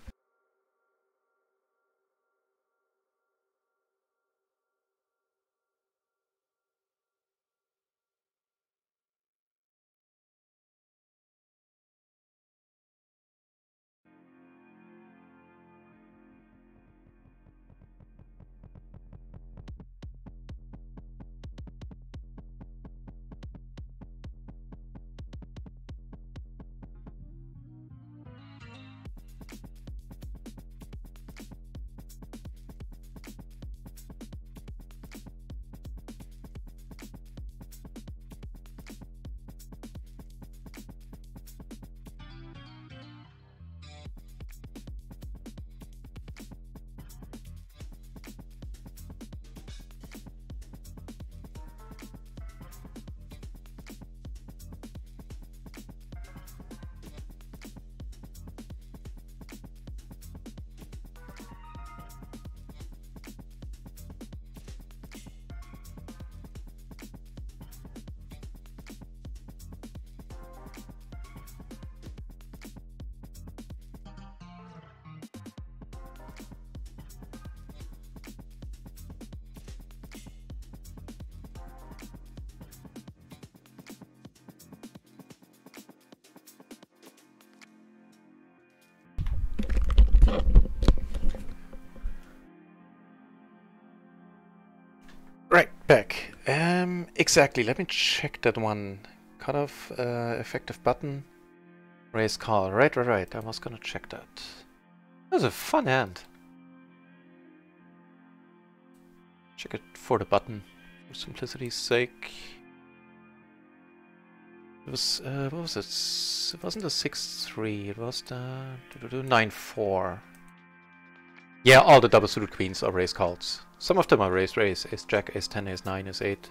A: Right, back. Exactly, let me check that one. Cutoff, effective button, raise call. Right. I was gonna check that. That was a fun hand. Check it for the button, for simplicity's sake. It was, what was it? It wasn't a 6-3, it was the 9-4. Yeah, all the double suited queens are raise calls. Some of them are raise, ace jack, ace 10, ace 9, ace 8.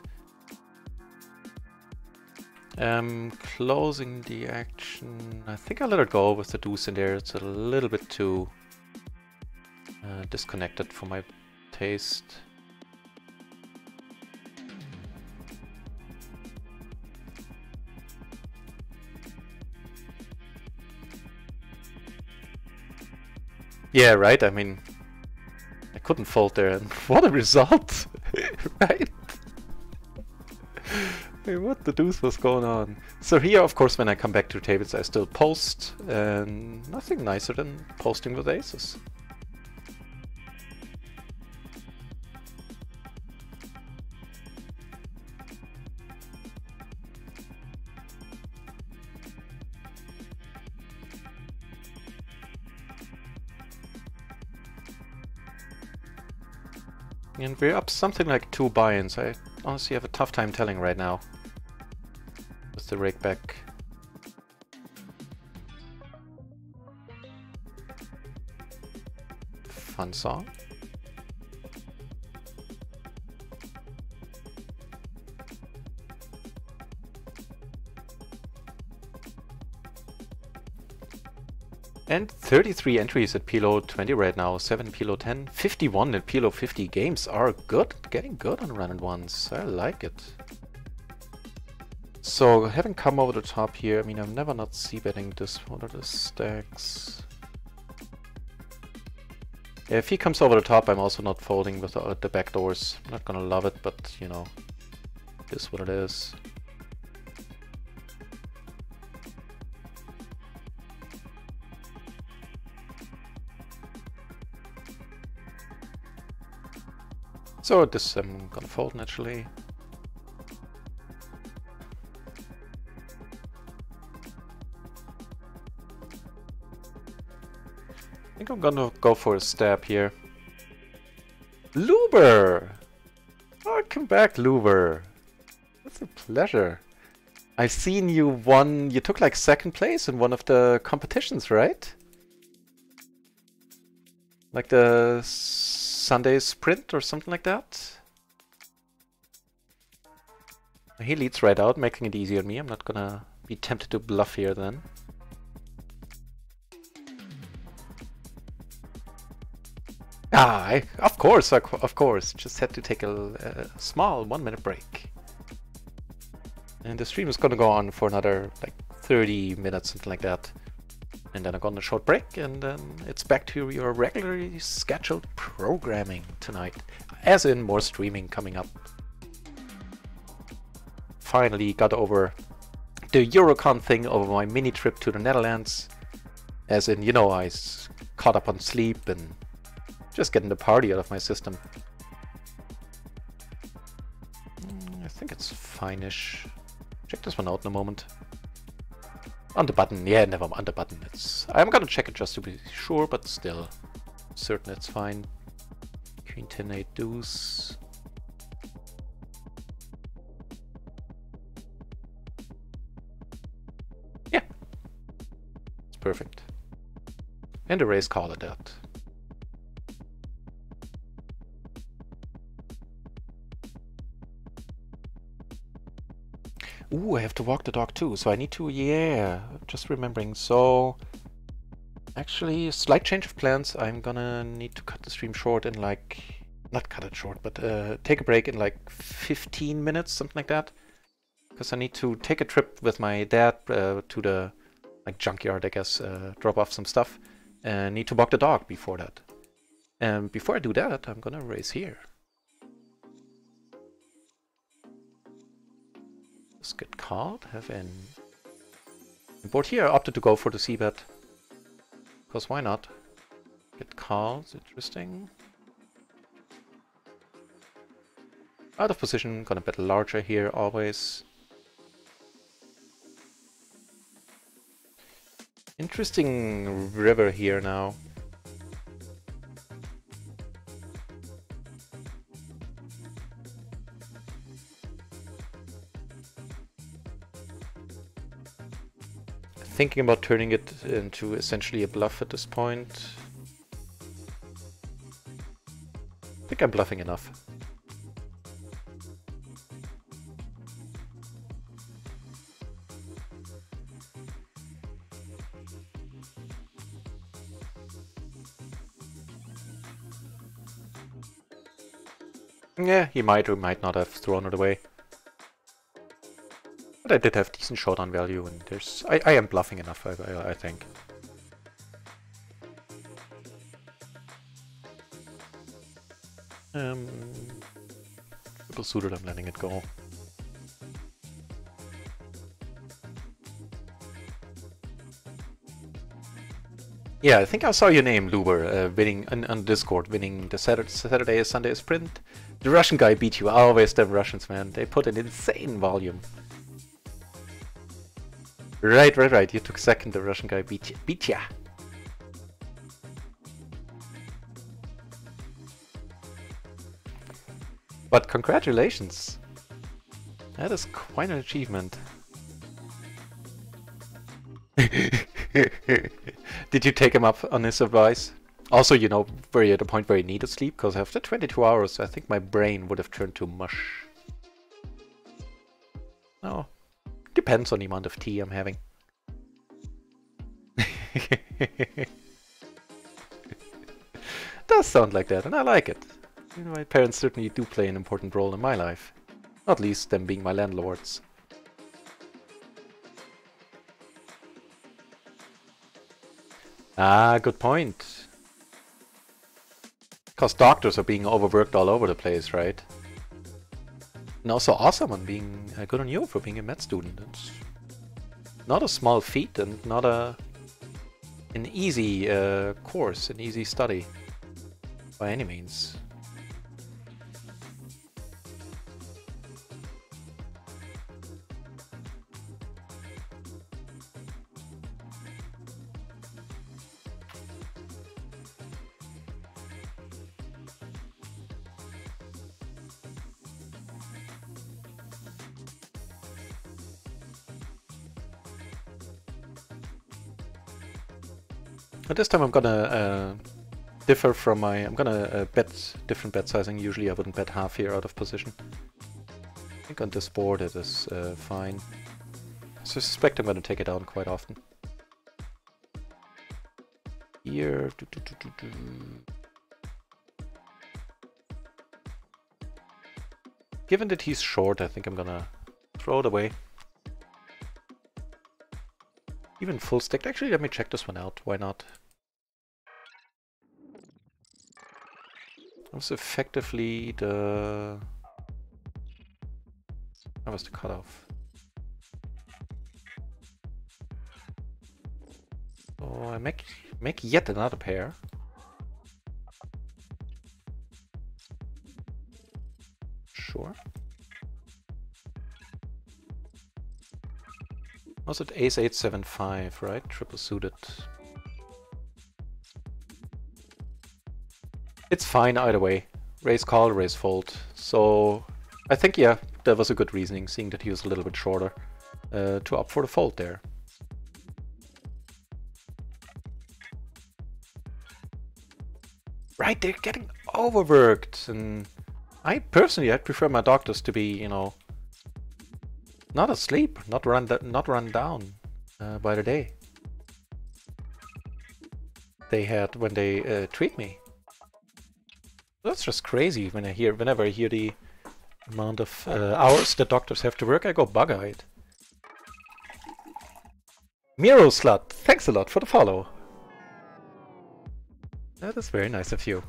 A: Closing the action. I think I'll let it go with the deuce in there. It's a little bit too disconnected for my taste. Yeah, right? I mean, I couldn't fold there, and what a result! Right? Hey, what the deuce was going on? So here, of course, when I come back to tables, I still post, and nothing nicer than posting with aces. And we're up something like 2 buy-ins. I honestly have a tough time telling right now. With the rake back. Fun song. And 33 entries at PLO 20 right now, 7 PLO 10, 51 at PLO 50. Games are good, getting good on run and ones. I like it. So having come over the top here, I mean, I'm never not c-betting this. What are the stacks? Yeah, if he comes over the top, I'm also not folding with the back doors. I'm not gonna love it, but you know, it is what it is. So this I'm gonna fold naturally. I think I'm gonna go for a stab here. Luber! Welcome back, Luber. It's a pleasure. I've seen you won. You took like 2nd place in one of the competitions, right? Like the Sunday sprint or something like that. He leads right out, making it easy on me. I'm not gonna be tempted to bluff here then. Of course. Just had to take a small 1-minute break. And the stream is gonna go on for another like 30 minutes, something like that. And then I'm going on a short break, and then it's back to your regularly scheduled programming tonight. As in, more streaming coming up. Finally got over the Eurocon thing over my mini trip to the Netherlands. As in, you know, I caught up on sleep and just getting the party out of my system. I think it's fine-ish. Check this one out in a moment. On the button, yeah, never mind, on the button. I'm gonna check it just to be sure, but still certain it's fine. Queen 10 8 deuce. Yeah, it's perfect. And a raise call at that. Ooh, I have to walk the dog too, so I need to, yeah, just remembering. So, actually, slight change of plans. I'm gonna need to cut the stream short in like, not cut it short, but take a break in like 15 minutes, something like that. Because I need to take a trip with my dad to the like junkyard, I guess, drop off some stuff. And need to walk the dog before that. And before I do that, I'm gonna raise here. Just get called, have an board here. I opted to go for the c-bet. Because why not? Get called, interesting. Out of position, gonna bet larger here always. Interesting river here now. Thinking about turning it into essentially a bluff at this point. I think I'm bluffing enough. Yeah, he might or might not have thrown it away. But I did have decent showdown value, and there's... I am bluffing enough, I think. Triple suited, I'm letting it go. Yeah, I think I saw your name, Luber, winning on Discord, winning the Saturday Sunday sprint. The Russian guy beat you. Always them Russians, man. They put an insane volume. Right. You took second. The Russian guy beat ya. But congratulations. That is quite an achievement. Did you take him up on his advice? Also, you know, were you at a point where you needed sleep? Because after 22 hours, I think my brain would have turned to mush. No. Depends on the amount of tea I'm having. Does sound like that, and I like it. You know, my parents certainly do play an important role in my life. Not least them being my landlords. Ah, good point. Because doctors are being overworked all over the place, right? And also awesome on being good on you for being a med student. It's not a small feat and not an easy course, an easy study by any means. But this time I'm gonna differ from my... I'm gonna bet different bet sizing. Usually I wouldn't bet half here out of position. I think on this board it is fine. I suspect I'm gonna take it down quite often. Here... Given that he's short, I think I'm gonna throw it away. Even full stacked. Actually, let me check this one out. Why not? That was effectively the... That was the cutoff. So I make yet another pair. Sure. Was it ace 8-7-5, right? Triple suited. It's fine either way. Raise call, raise fold. So I think, yeah, that was a good reasoning, seeing that he was a little bit shorter, to opt for the fold there. Right, they're getting overworked, and I'd prefer my doctors to be, you know, not asleep, not run down by the day. They had when they treat me. That's just crazy. Whenever I hear the amount of hours the doctors have to work, I go bug-eyed. Miro Slut, thanks a lot for the follow. That is very nice of you.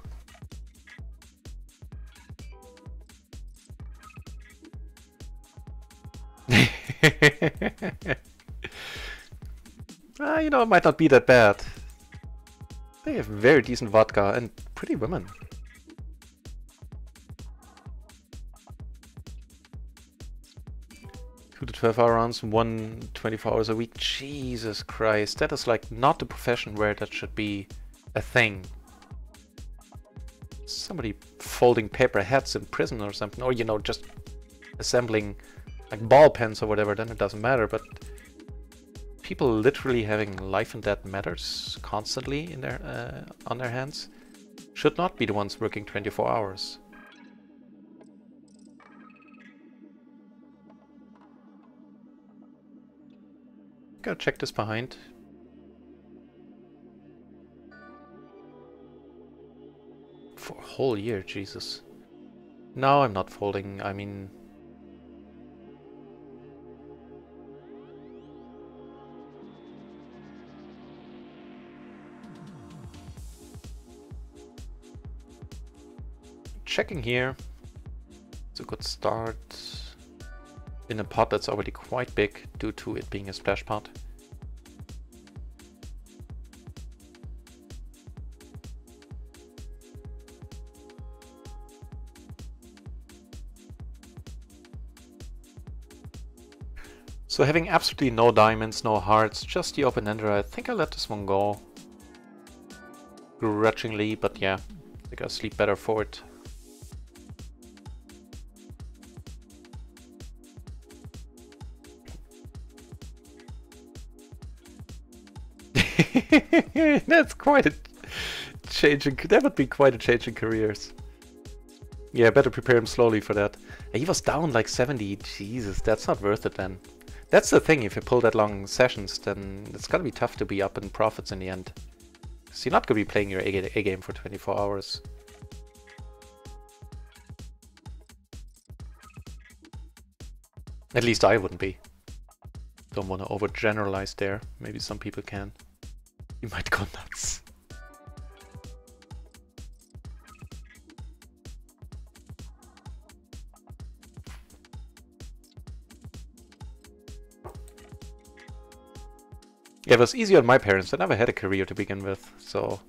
A: You know, it might not be that bad. They have very decent vodka and pretty women. 2 to 12-hour rounds, 24 hours a week. Jesus Christ, that is like not the profession where that should be a thing. Somebody folding paper hats in prison or something, or you know, just assembling like ball pens or whatever, then it doesn't matter, but people literally having life and death matters constantly in their on their hands should not be the ones working 24 hours. Gotta check this behind. For a whole year, Jesus. No, I'm not folding. I mean... Checking here. It's a good start in a pot that's already quite big due to it being a splash pot. So having absolutely no diamonds, no hearts, just the open-ender, I think I'll let this one go. Grudgingly, but yeah, I think I'll sleep better for it. That's quite a change in, that would be quite a change in careers. Yeah, better prepare him slowly for that. He was down like 70, Jesus, that's not worth it then. That's the thing, if you pull that long sessions, then it's gonna be tough to be up in profits in the end. So you're not gonna be playing your A game for 24 hours. At least I wouldn't be. Don't want to overgeneralize there. Maybe some people can. You might go nuts. Yeah, it was easier on my parents. They never had a career to begin with, so...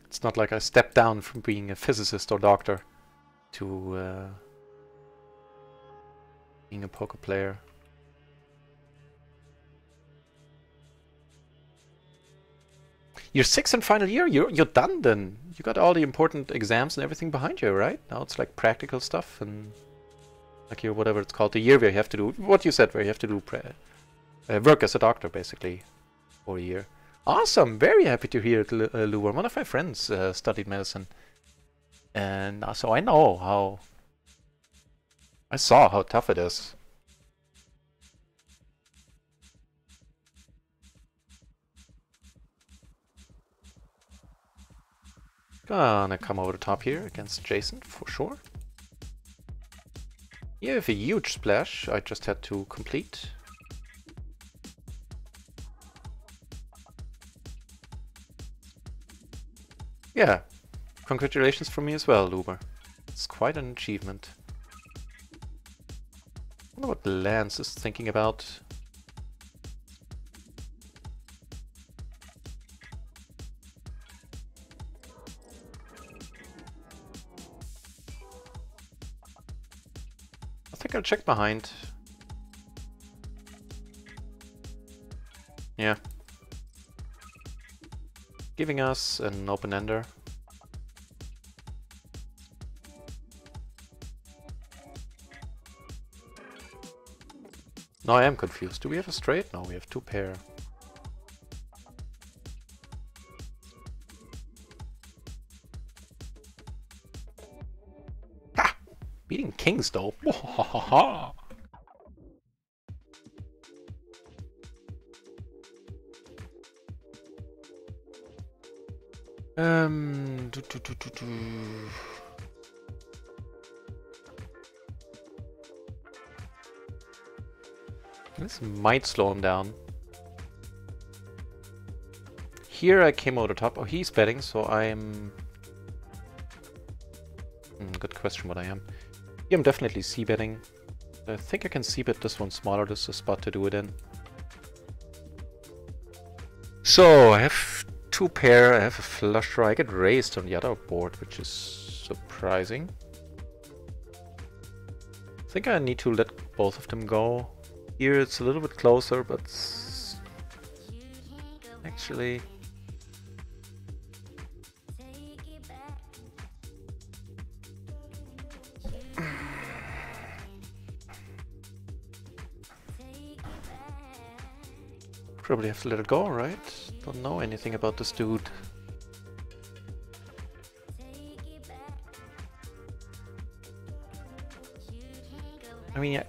A: It's not like I stepped down from being a physicist or doctor to being a poker player. You're 6th in final year? You're done then. You got all the important exams and everything behind you, right? Now it's like practical stuff and like your whatever it's called, the year where you have to do what you said, where you have to do work as a doctor basically for a year. Awesome! Very happy to hear it, Luwer. One of my friends studied medicine, and so I know how. I saw how tough it is. Gonna come over the top here against Jason for sure. You have a huge splash. I just had to complete. Yeah, congratulations from me as well, Luber. It's quite an achievement. I wonder what Lance is thinking about. I think I'll check behind. Yeah. Giving us an open-ender. No, I am confused. Do we have a straight? No, we have 2 pair. Ha! Beating kings though. Do. This might slow him down. Here I came over the top. Oh, he's betting, so I'm... good question what I am. Yeah, I'm definitely c-betting. I think I can c-bet this one smaller. This is a spot to do it in. So, I have 2 pair, I have a flush draw. I get raised on the other board, which is surprising. I think I need to let both of them go. Here it's a little bit closer, but actually... Probably have to let it go, right? Don't know anything about this dude. I mean,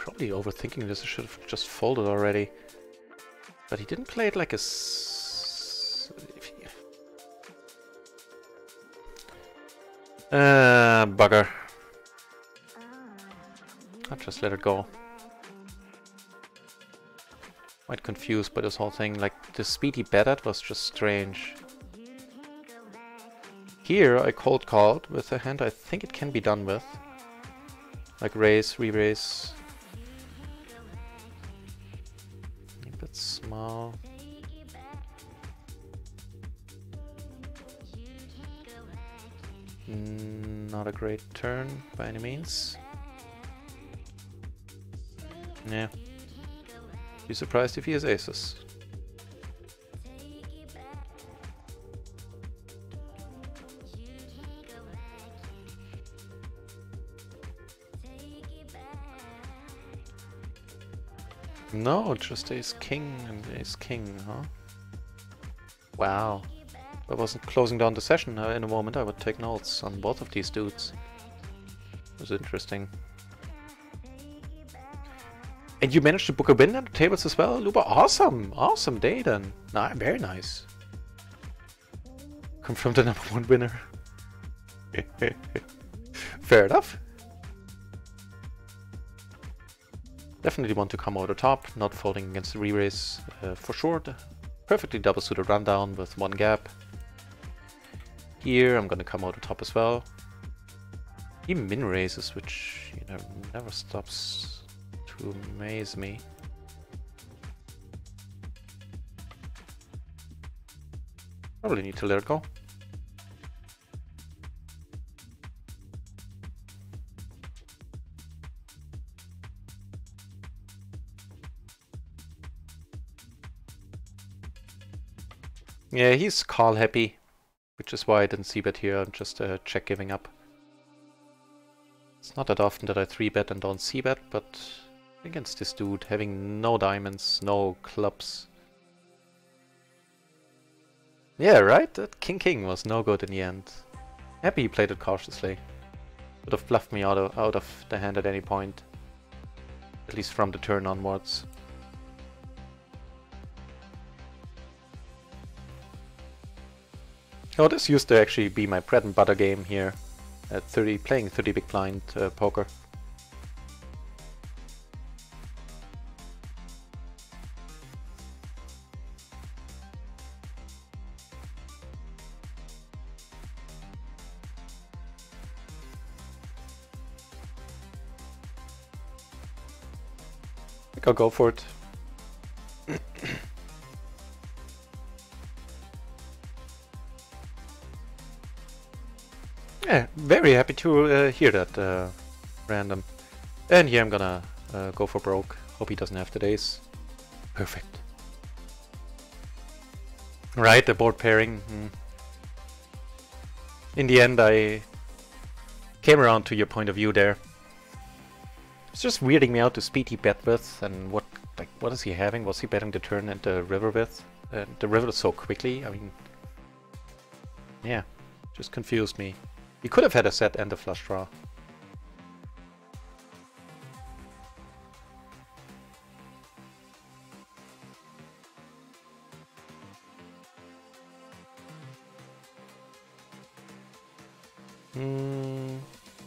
A: probably overthinking this. I should have just folded already. But he didn't play it like a... Bugger. I'll just let it go. Quite confused by this whole thing. Like, the speed he bet at was just strange. Here, I cold called with a hand I think it can be done with. Like raise, re-raise. A bit small. Not a great turn by any means. Yeah. Be surprised if he has aces. No, just ace king and ace king, huh? Wow. If I wasn't closing down the session in a moment, I would take notes on both of these dudes. It was interesting. And you managed to book a win at the tables as well, Luba? Awesome! Awesome day then. Nah, very nice. Confirmed the #1 winner. Fair enough. Definitely want to come out on top, not folding against the re-raise for sure. Perfectly double suited rundown with one gap. Here I'm gonna come out on top as well. He min raises, which you know never stops to amaze me. Probably need to let it go. Yeah, he's call happy, which is why I didn't c-bet here. I'm just check giving up. It's not that often that I 3-bet and don't c-bet, but against this dude, having no diamonds, no clubs. Yeah, right? That king was no good in the end. Happy he played it cautiously. Would have bluffed me out of the hand at any point. At least from the turn onwards. Oh, this used to actually be my bread and butter game here at playing 30 big blind poker. I think I'll go for it. Yeah, very happy to hear that, random. And here I'm gonna go for broke. Hope he doesn't have today's. Perfect. Right, the board pairing. In the end, I came around to your point of view there. It's just weirding me out the speed he bet with, and what is he having? Was he betting the turn and the river with? The river so quickly, I mean... Yeah, just confused me. He could have had a set and a flush draw.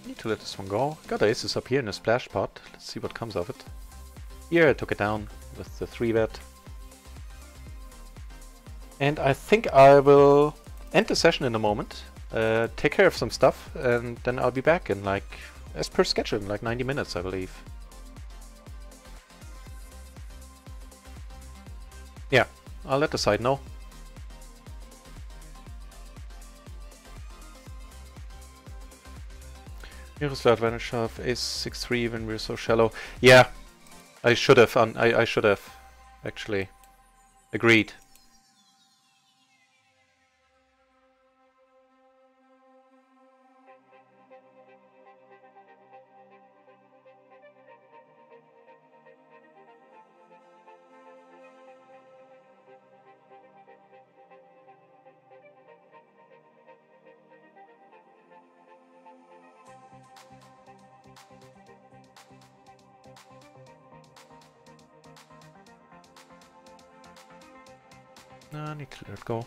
A: Need to let this one go. Got aces up here in a splash pot. Let's see what comes of it. Here I took it down with the 3-bet. And I think I will end the session in a moment. Take care of some stuff, and then I'll be back in like, as per schedule, in like 90 minutes, I believe. Yeah, I'll let the side know. Miroslav Vanishov, ace 6-3 when we're so shallow. Yeah, I should have, I should have, actually. Agreed. No, I need to let it go.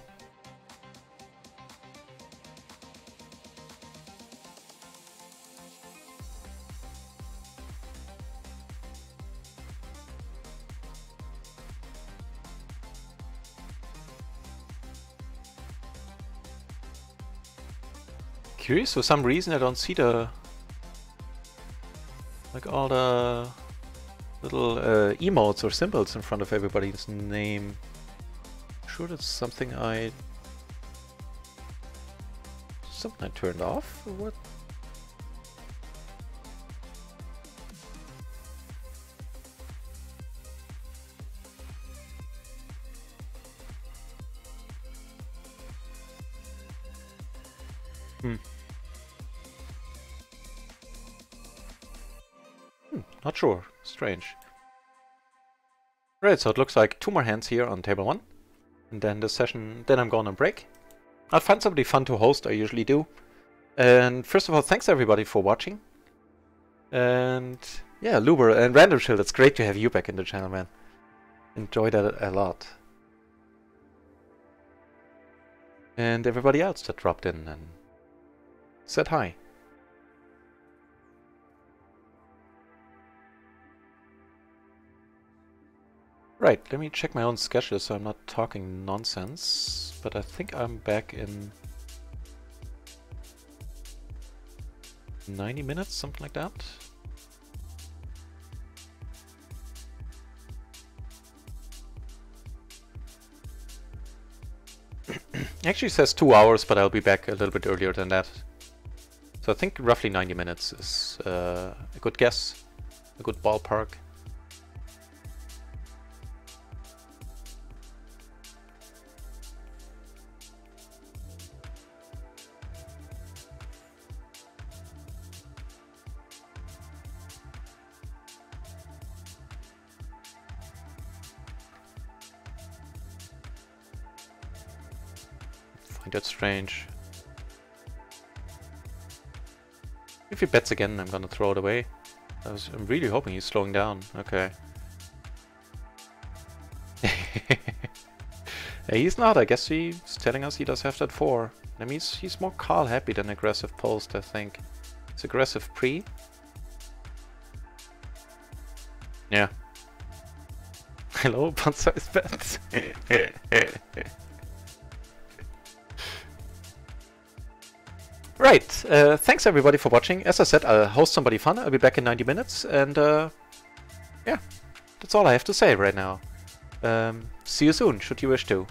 A: Curious, for some reason I don't see the... like all the little emotes or symbols in front of everybody's name. Sure that's something I turned off or what? Not sure. Strange. Right, so it looks like 2 more hands here on table 1. And then the session, then I'm going on break. I'll find somebody fun to host, I usually do. And first of all, thanks everybody for watching. And yeah, Luber and Random Shield, it's great to have you back in the channel, man. Enjoyed that a lot. And everybody else that dropped in and said hi. Right, let me check my own schedule so I'm not talking nonsense, but I think I'm back in 90 minutes, something like that. Actually says 2 hours, but I'll be back a little bit earlier than that. So I think roughly 90 minutes is a good guess, a good ballpark. That's strange. If he bets again, I'm gonna throw it away. I'm really hoping he's slowing down. Okay. He's not. I guess he's telling us he does have that 4. That means he's more call happy than aggressive post, I think. It's aggressive pre. Yeah. Hello, bonsai bets. Right, thanks everybody for watching. As I said, I'll host somebody fun. I'll be back in 90 minutes, and yeah, that's all I have to say right now. See you soon, should you wish to.